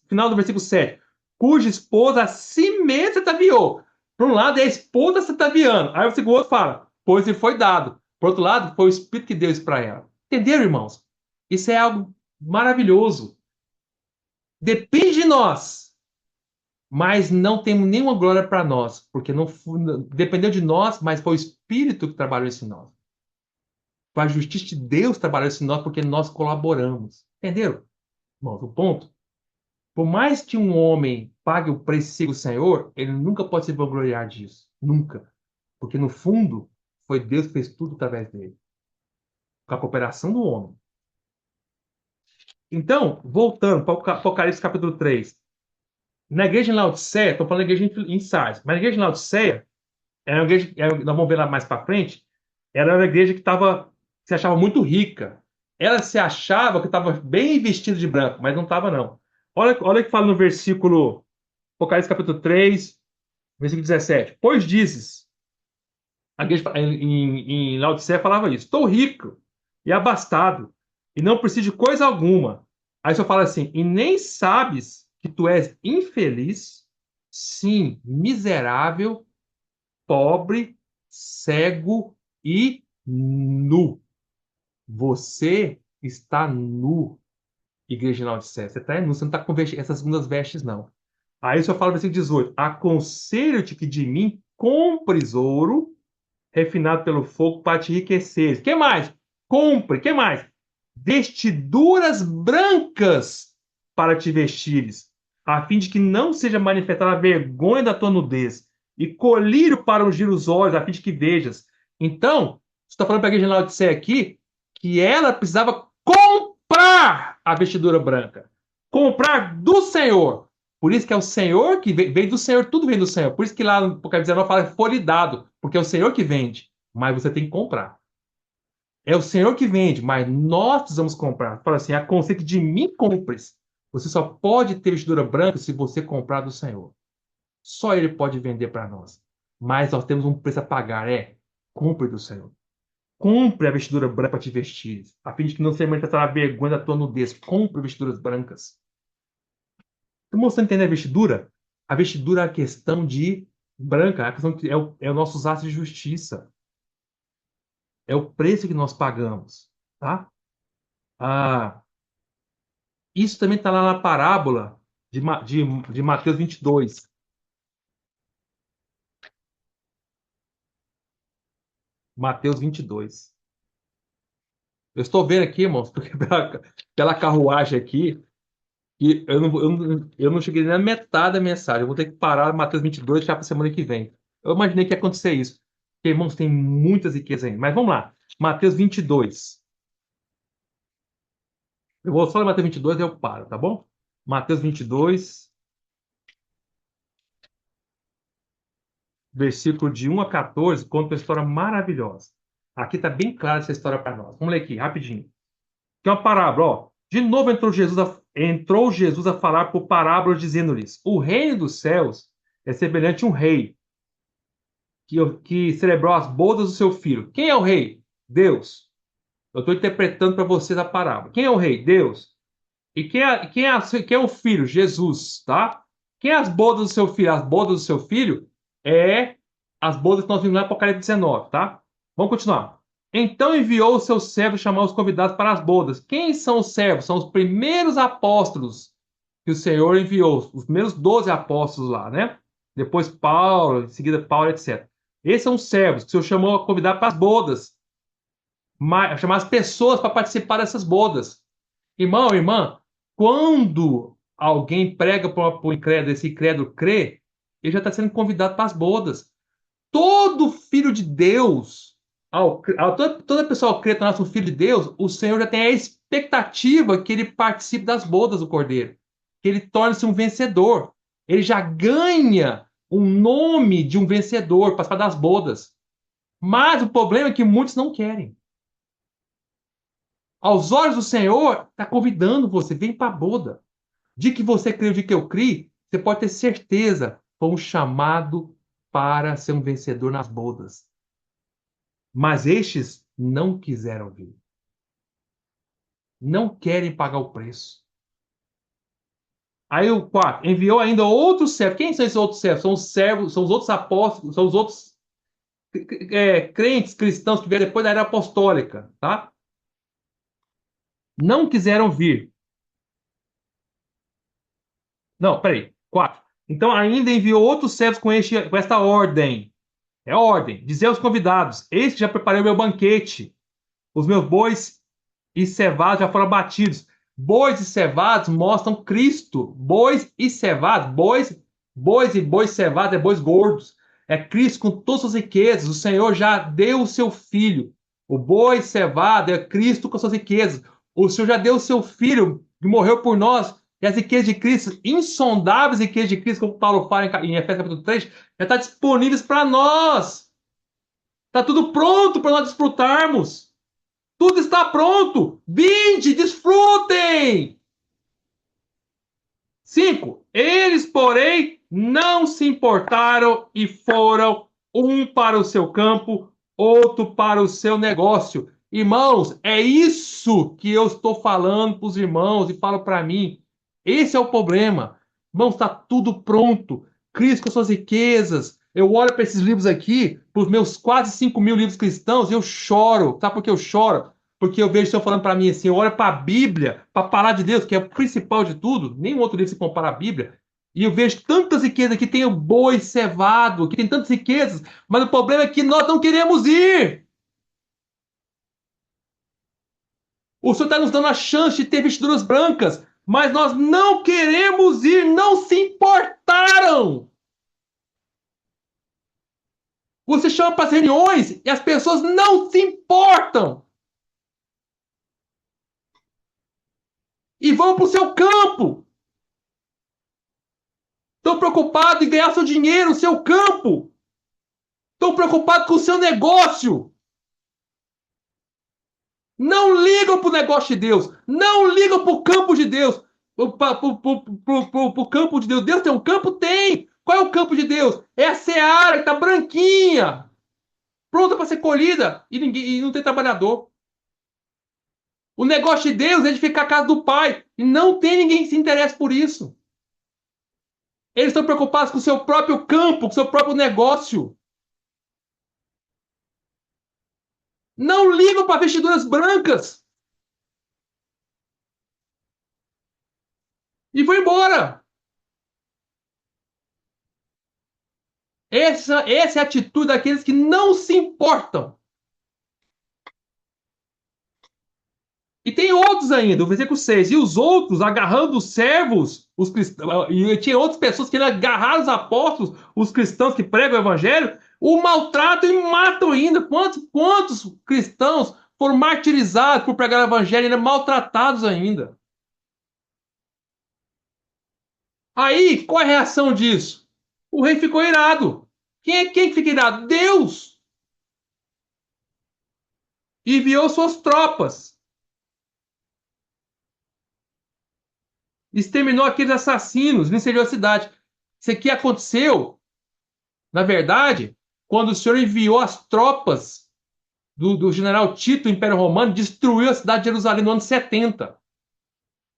final do versículo 7, cuja esposa a si mesma se ataviou. Por um lado, é a esposa se ataviando. Aí o segundo outro fala, pois lhe foi dado. Por outro lado, foi o Espírito que deu isso para ela. Entenderam, irmãos? Isso é algo maravilhoso. Depende de nós, mas não temos nenhuma glória para nós, porque não dependeu de nós, mas foi o Espírito que trabalhou isso em nós. Foi a justiça de Deus que trabalhou isso em nós, porque nós colaboramos. Entenderam? Irmãos, o ponto. Por mais que um homem pague o preço e siga o Senhor, ele nunca pode se vangloriar disso. Nunca. Porque, no fundo, foi Deus que fez tudo através dele. Com a cooperação do homem. Então, voltando para o Apocalipse capítulo 3. Na igreja em Laodiceia, estou falando da igreja em Sardes, mas na igreja em Laodiceia, era uma igreja, nós vamos ver lá mais para frente, era uma igreja que se achava muito rica. Ela se achava que estava bem vestida de branco, mas não estava, não. Olha o que fala no versículo, Apocalipse capítulo 3, versículo 17. Pois dizes, a igreja em Laodiceia falava isso, estou rico e abastado, e não preciso de coisa alguma. Aí só fala assim, e nem sabes que tu és infeliz, sim, miserável, pobre, cego e nu. Você está nu, igreja de Laodiceia. Você está nu, você não está com essas segundas vestes, não. Aí só fala no versículo 18: aconselho-te que de mim compres ouro refinado pelo fogo para te enriqueceres. Que mais? Compre. Que mais? Vestiduras brancas para te vestires, a fim de que não seja manifestada a vergonha da tua nudez, e colírio para ungir os olhos, a fim de que vejas. Então, você está falando para a igreja de Laodiceia aqui que ela precisava comprar a vestidura branca. Comprar do Senhor. Por isso que é o Senhor que vem do Senhor, tudo vem do Senhor. Por isso que lá no Apocalipse 19 fala que foi lhe dado, porque é o Senhor que vende, mas você tem que comprar. É o Senhor que vende, mas nós precisamos comprar. Fala assim, aconselho que de mim compres. Você só pode ter vestidura branca se você comprar do Senhor. Só Ele pode vender para nós. Mas nós temos um preço a pagar, compre do Senhor. Compre a vestidura branca para te vestir, a fim de que não se manifestará a vergonha da tua nudez. Compre vestiduras brancas. Como você entende a vestidura? A vestidura é a questão de branca, a questão de, é o nossos atos de justiça. É o preço que nós pagamos, tá? Ah, isso também está lá na parábola de Mateus 22. Mateus 22. Eu estou vendo aqui, irmãos, porque pela carruagem aqui, e eu não cheguei nem na metade da mensagem. Eu vou ter que parar Mateus 22 já para semana que vem. Eu imaginei que ia acontecer isso. Porque, irmãos, tem muitas riquezas ainda. Mas vamos lá. Mateus 22. Eu vou só ler Mateus 22 e eu paro, tá bom? Mateus 22, versículo de 1 a 14, conta uma história maravilhosa. Aqui está bem clara essa história para nós. Vamos ler aqui, rapidinho. Que é uma parábola, ó. De novo entrou Jesus a falar por parábolas, dizendo-lhes: O reino dos céus é semelhante a um rei que celebrou as bodas do seu filho. Quem é o rei? Deus. Eu estou interpretando para vocês a parábola. Quem é o rei? Deus. E quem é o filho? Jesus, tá? Quem é as bodas do seu filho? As bodas do seu filho é as bodas que nós vimos lá no Apocalipse 19, tá? Vamos continuar. Então enviou o seu servo chamar os convidados para as bodas. Quem são os servos? São os primeiros apóstolos que o Senhor enviou, os primeiros 12 apóstolos lá, né? Depois Paulo, em seguida Paulo, etc. Esses são os servos que o Senhor chamou a convidar para as bodas, chamar as pessoas para participar dessas bodas. Irmão, irmã, quando alguém prega para o incrédulo, esse incrédulo crê, ele já está sendo convidado para as bodas. Todo filho de Deus, toda pessoa ao crer que nasce um filho de Deus, o Senhor já tem a expectativa que ele participe das bodas do Cordeiro, que ele torne-se um vencedor. Ele já ganha o nome de um vencedor, para participar das bodas. Mas o problema é que muitos não querem. Aos olhos do Senhor, está convidando você, vem para a boda. De que você crê, de que eu criei, você pode ter certeza, foi um chamado para ser um vencedor nas bodas. Mas estes não quiseram vir. Não querem pagar o preço. Aí o 4, enviou ainda outros servos. Quem são esses outros servos? São os servos, são os outros apóstolos, são os outros crentes cristãos que vieram depois da era apostólica, tá? Não quiseram vir. Não, peraí. 4. Então ainda enviou outros servos com esta ordem. É ordem. Dizer aos convidados: Eis que já preparei o meu banquete. Os meus bois e cevados já foram abatidos. Bois e cevados mostram Cristo. Bois e cevados. Bois e bois cevados é bois gordos. É Cristo com todas as riquezas. O Senhor já deu o seu filho. O boi cevado é Cristo com suas riquezas. O Senhor já deu o seu filho que morreu por nós. E as riquezas de Cristo, insondáveis riquezas de Cristo, como Paulo fala em Efésios capítulo 3, já está disponíveis para nós. Está tudo pronto para nós desfrutarmos. Tudo está pronto. Vinde, desfrutem. 5. Eles, porém, não se importaram e foram um para o seu campo, outro para o seu negócio. Irmãos, é isso que eu estou falando para os irmãos e falo para mim. Esse é o problema. Irmãos, está tudo pronto. Cristo com suas riquezas. Eu olho para esses livros aqui, para os meus quase 5.000 livros cristãos, e eu choro. Sabe por que eu choro? Porque eu vejo o Senhor falando para mim assim, eu olho para a Bíblia, para a palavra de Deus, que é o principal de tudo, nenhum outro livro se compara à Bíblia, e eu vejo tantas riquezas, que tem o boi cevado, que tem tantas riquezas, mas o problema é que nós não queremos ir. O Senhor está nos dando a chance de ter vestiduras brancas, mas nós não queremos ir, não se importaram. Você chama para as reuniões e as pessoas não se importam. E vão para o seu campo. Estão preocupados em ganhar seu dinheiro, seu campo. Estão preocupados com o seu negócio. Não ligam para o negócio de Deus. Não ligam para o campo de Deus. Pro campo de Deus. Deus tem um campo? Tem! Qual é o campo de Deus? É a seara que tá branquinha, pronta para ser colhida, e não tem trabalhador. O negócio de Deus é edificar a casa do Pai. E não tem ninguém que se interesse por isso. Eles estão preocupados com o seu próprio campo, com o seu próprio negócio. Não ligam para vestiduras brancas. E vão embora. Essa é a atitude daqueles que não se importam. E tem outros ainda, o versículo 6. E os outros, agarrando os servos, os cristãos, e tinha outras pessoas que agarraram os apóstolos, os cristãos que pregam o evangelho, o maltratam e matam ainda. Quantos cristãos foram martirizados por pregar o evangelho e ainda maltratados ainda? Aí, qual é a reação disso? O rei ficou irado. Quem que fica irado? Deus! E enviou suas tropas. Exterminou aqueles assassinos, incendiou a cidade. Isso aqui aconteceu, na verdade, quando o Senhor enviou as tropas do general Tito, do Império Romano, destruiu a cidade de Jerusalém no ano 70.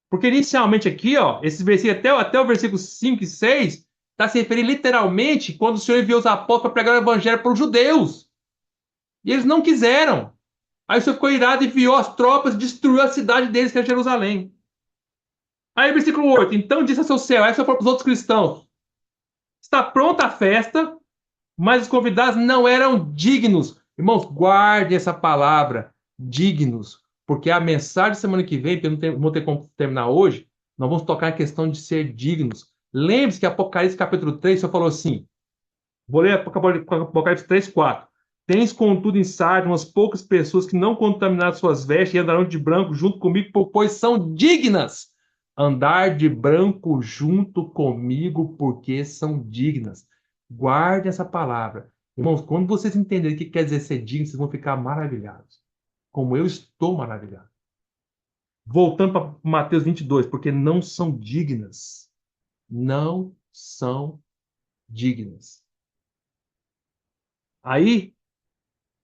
Porque inicialmente aqui, ó, esse versículo, até o versículo 5 e 6, está se referindo literalmente quando o Senhor enviou os apóstolos para pregar o evangelho para os judeus. E eles não quiseram. Aí o Senhor ficou irado e enviou as tropas e destruiu a cidade deles, que é Jerusalém. Aí, versículo 8. Então disse a seu céu, essa foi para os outros cristãos: está pronta a festa, mas os convidados não eram dignos. Irmãos, guardem essa palavra, dignos, porque a mensagem semana que vem, porque eu não vou ter como terminar hoje, nós vamos tocar a questão de ser dignos. Lembre-se que Apocalipse capítulo 3, o Senhor falou assim, vou ler Apocalipse 3, 4. Tens, contudo, em Sardes umas poucas pessoas que não contaminaram suas vestes e andarão de branco junto comigo, pois são dignas. Andar de branco junto comigo, porque são dignas. Guarde essa palavra. Irmãos, quando vocês entenderem o que quer dizer ser digno, vocês vão ficar maravilhados. Como eu estou maravilhado. Voltando para Mateus 22, porque não são dignas. Não são dignas. Aí,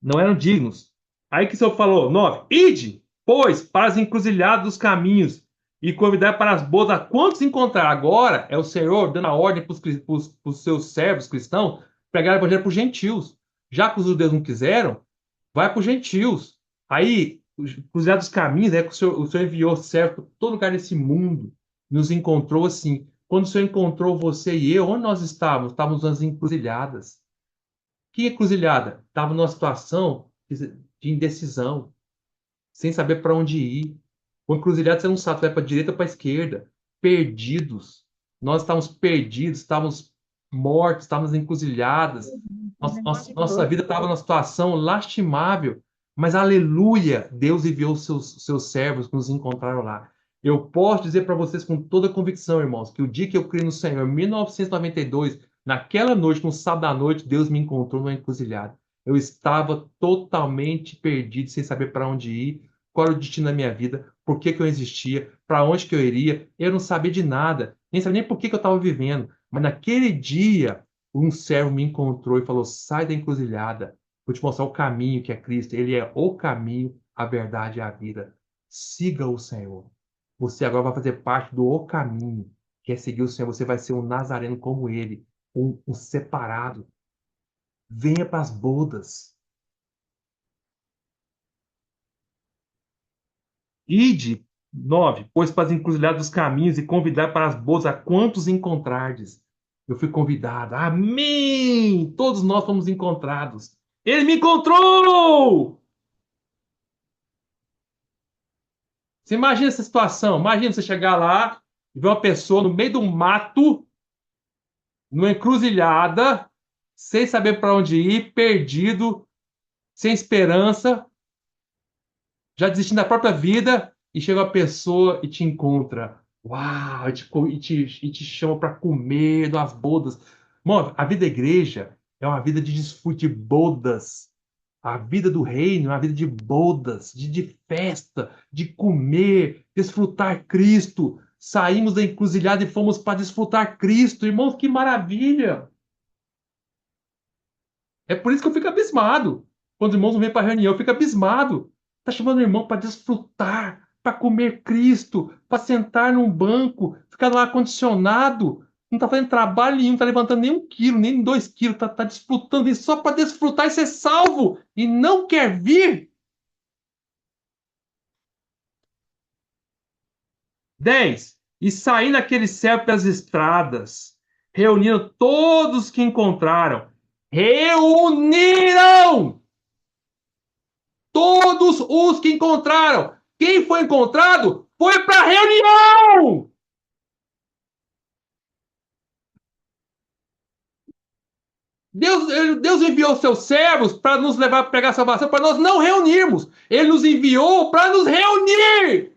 não eram dignos. Aí que o Senhor falou, 9, ide, pois, para as encruzilhadas dos caminhos e convidar para as bodas a quantos encontrar. Agora é o Senhor dando a ordem para os seus servos cristãos pregar o evangelho para os gentios. Já que os judeus não quiseram, vai para os gentios. Aí, cruzados dos caminhos, é que o Senhor enviou servo para todo lugar desse mundo, nos encontrou assim. Quando o Senhor encontrou você e eu, onde nós estávamos? Estávamos nas encruzilhadas. Que encruzilhada? Estava numa situação de indecisão, sem saber para onde ir. O encruzilhado você não sabe, vai para a direita ou para a esquerda. Perdidos. Nós estávamos perdidos, estávamos mortos, estávamos encruzilhadas. Nossa vida estava numa situação lastimável. Mas, aleluia, Deus enviou os seus servos que nos encontraram lá. Eu posso dizer para vocês com toda convicção, irmãos, que o dia que eu criei no Senhor, em 1992, naquela noite, no sábado à noite, Deus me encontrou numa encruzilhada. Eu estava totalmente perdido, sem saber para onde ir, qual era o destino da minha vida, por que que eu existia, para onde que eu iria. Eu não sabia de nada, nem sabia nem por que que eu estava vivendo. Mas naquele dia, um servo me encontrou e falou: sai da encruzilhada, vou te mostrar o caminho que é Cristo. Ele é o caminho, a verdade e a vida. Siga o Senhor. Você agora vai fazer parte do O Caminho, que é seguir o Senhor. Você vai ser um nazareno como ele, um separado. Venha para as bodas. Ide, 9, pois para as encruzilhadas dos caminhos e convidar para as bodas a quantos encontrardes. Eu fui convidado. Amém! Todos nós fomos encontrados. Ele me encontrou! Você imagina essa situação. Imagina você chegar lá e ver uma pessoa no meio do mato, numa encruzilhada, sem saber para onde ir, perdido, sem esperança, já desistindo da própria vida, e chega uma pessoa e te encontra. Uau! E te chama para comer das bodas. Mano, a vida da igreja é uma vida de desfrute de bodas. A vida do reino é uma vida de bodas, de festa, de comer, desfrutar Cristo, saímos da encruzilhada e fomos para desfrutar Cristo. Irmãos, que maravilha! É por isso que eu fico abismado. Quando os irmãos não vêm para a reunião, eu fico abismado. Está chamando o irmão para desfrutar, para comer Cristo, para sentar num banco, ficar no ar-condicionado. Não está fazendo trabalho nenhum, não está levantando nem 1 quilo, nem 2 quilos. Está desfrutando isso só para desfrutar e ser salvo. E não quer vir. 10. E saí naquele céu pelas estradas, reunindo todos que encontraram. Reuniram todos os que encontraram. Quem foi encontrado foi para a reunião. Deus enviou seus servos para nos levar a pregar a salvação, para nós não reunirmos. Ele nos enviou para nos reunir.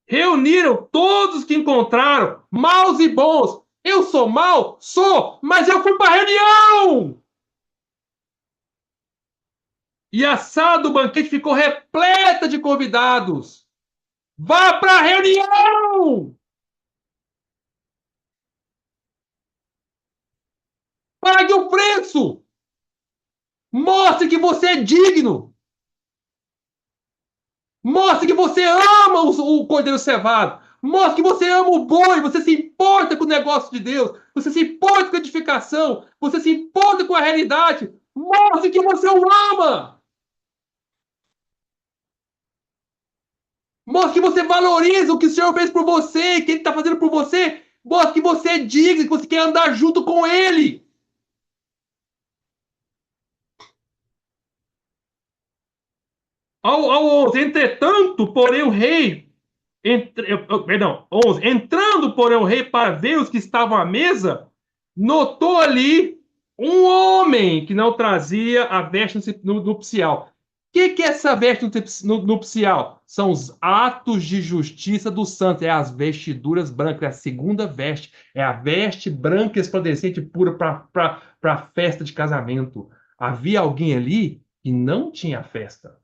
Reuniram todos que encontraram, maus e bons. Eu sou mau? Sou, mas eu fui para a reunião. E a sala do banquete ficou repleta de convidados. Vá para a reunião! Pague o preço! Mostre que você é digno! Mostre que você ama o cordeiro cevado! Mostre que você ama o boi! Você se importa com o negócio de Deus! Você se importa com a edificação! Você se importa com a realidade! Mostre que você o ama! Mostre que você valoriza o que o Senhor fez por você, que Ele está fazendo por você! Mostre que você é digno, que você quer andar junto com Ele! Ao 11, entretanto, porém o rei, perdão, 11, entrando, porém o rei para ver os que estavam à mesa, notou ali um homem que não trazia a veste nupcial. O que é essa veste nupcial? São os atos de justiça dos santos, é as vestiduras brancas, é a segunda veste, é a veste branca resplandecente pura para a festa de casamento. Havia alguém ali que não tinha festa.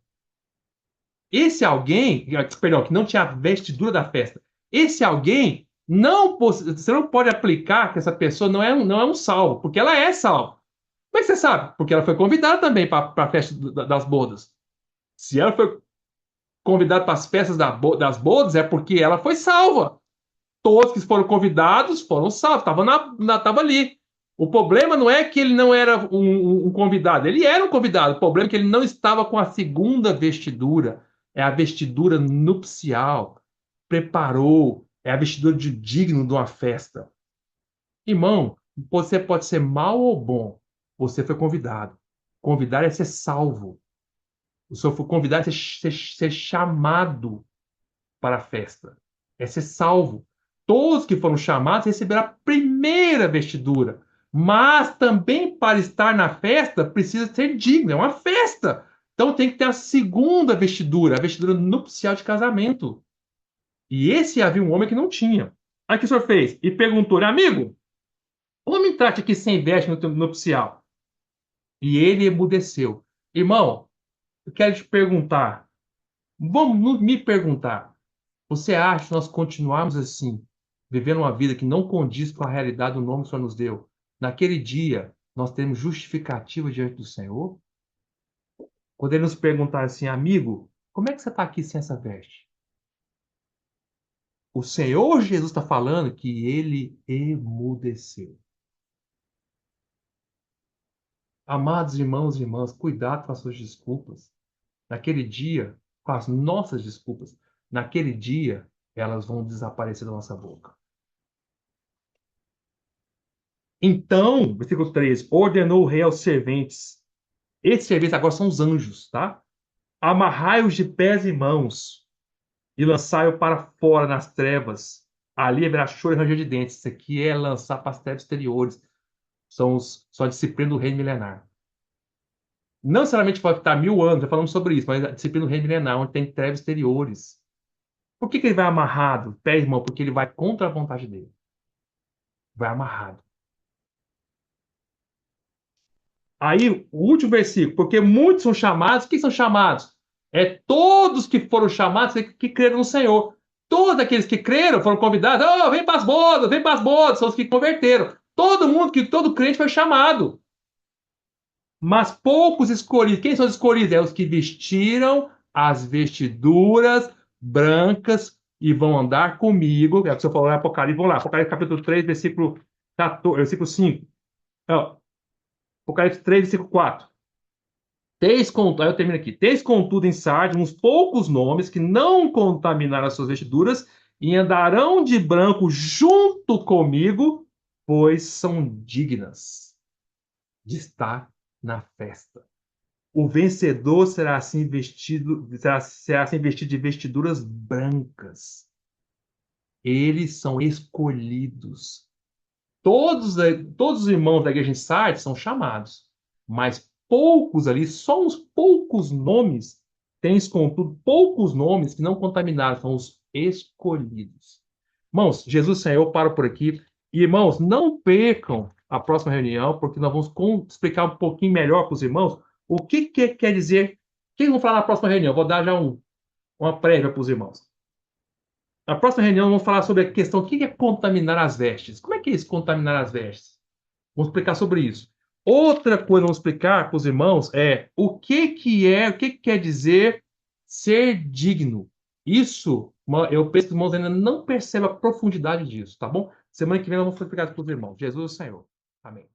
Esse alguém, perdão, que não tinha a vestidura da festa, esse alguém você não pode aplicar que essa pessoa não é um salvo, porque ela é salva. Mas você sabe, porque ela foi convidada também para a festa das bodas. Se ela foi convidada para as festas das bodas, é porque ela foi salva. Todos que foram convidados foram salvos, estavam ali. O problema não é que ele não era um convidado, ele era um convidado. O problema é que ele não estava com a segunda vestidura, é a vestidura nupcial. Preparou, é a vestidura de digno de uma festa. Irmão, você pode ser mau ou bom, você foi convidado. Convidar é ser salvo. O senhor foi convidado é ser chamado para a festa. É ser salvo. Todos que foram chamados receberam a primeira vestidura. Mas também para estar na festa precisa ser digno. É uma festa. Então tem que ter a segunda vestidura, a vestidura nupcial de casamento. E esse havia um homem que não tinha. Aí o que o senhor fez? E perguntou-lhe, amigo, como me trate aqui sem veste nupcial? E ele emudeceu. Irmão, eu quero te perguntar. Vamos me perguntar. Você acha que nós continuarmos assim, vivendo uma vida que não condiz com a realidade do nome que o Senhor nos deu? Naquele dia, nós teremos justificativa diante do Senhor? Quando ele nos perguntar assim, amigo, como é que você está aqui sem essa veste? O Senhor Jesus está falando que ele emudeceu. Amados irmãos e irmãs, cuidado com as suas desculpas. Naquele dia, com as nossas desculpas, naquele dia, elas vão desaparecer da nossa boca. Então, versículo 13: ordenou o rei aos serventes. Esses serventes agora são os anjos, tá? Amarrai-os de pés e mãos e lançai-o para fora nas trevas. Ali haverá choro e ranger de dentes. Isso aqui é lançar para as trevas exteriores. São a disciplina do reino milenar. Não necessariamente pode estar 1000 anos, já falamos sobre isso, mas a disciplina do reino milenar, onde tem trevas exteriores. Por que ele vai amarrado, pé e mão? Porque ele vai contra a vontade dele. Vai amarrado. Aí, o último versículo, porque muitos são chamados, quem são chamados? É todos que foram chamados que creram no Senhor. Todos aqueles que creram foram convidados. Oh, vem para as bodas, são os que converteram. Todo mundo, todo crente foi chamado. Mas poucos escolhidos. Quem são os escolhidos? É os que vestiram as vestiduras brancas e vão andar comigo. É o que você falou em Apocalipse. Vamos lá, Apocalipse capítulo 3, versículo 14, versículo 5. Ó, Apocalipse 3, versículo 4. Aí eu termino aqui. Teis contudo em Sardes uns poucos nomes que não contaminaram as suas vestiduras e andarão de branco junto comigo, pois são dignas de estar na festa. O vencedor será assim vestido de vestiduras brancas. Eles são escolhidos. Todos os irmãos da igreja em Sardes são chamados, mas poucos ali, só uns poucos nomes, tens contudo poucos nomes que não contaminaram, são os escolhidos. Irmãos, Jesus Senhor, eu paro por aqui. E, irmãos, não percam a próxima reunião, porque nós vamos explicar um pouquinho melhor para os irmãos o que quer dizer. O que vamos falar na próxima reunião? Vou dar já uma prévia para os irmãos. Na próxima reunião, vamos falar sobre a questão: o que é contaminar as vestes? Como é que é isso, contaminar as vestes? Vamos explicar sobre isso. Outra coisa que vamos explicar para os irmãos é o que quer dizer ser digno. Isso, eu penso que os irmãos ainda não percebem a profundidade disso, tá bom? Semana que vem nós vamos explicar para os irmãos. Jesus é o Senhor. Amém.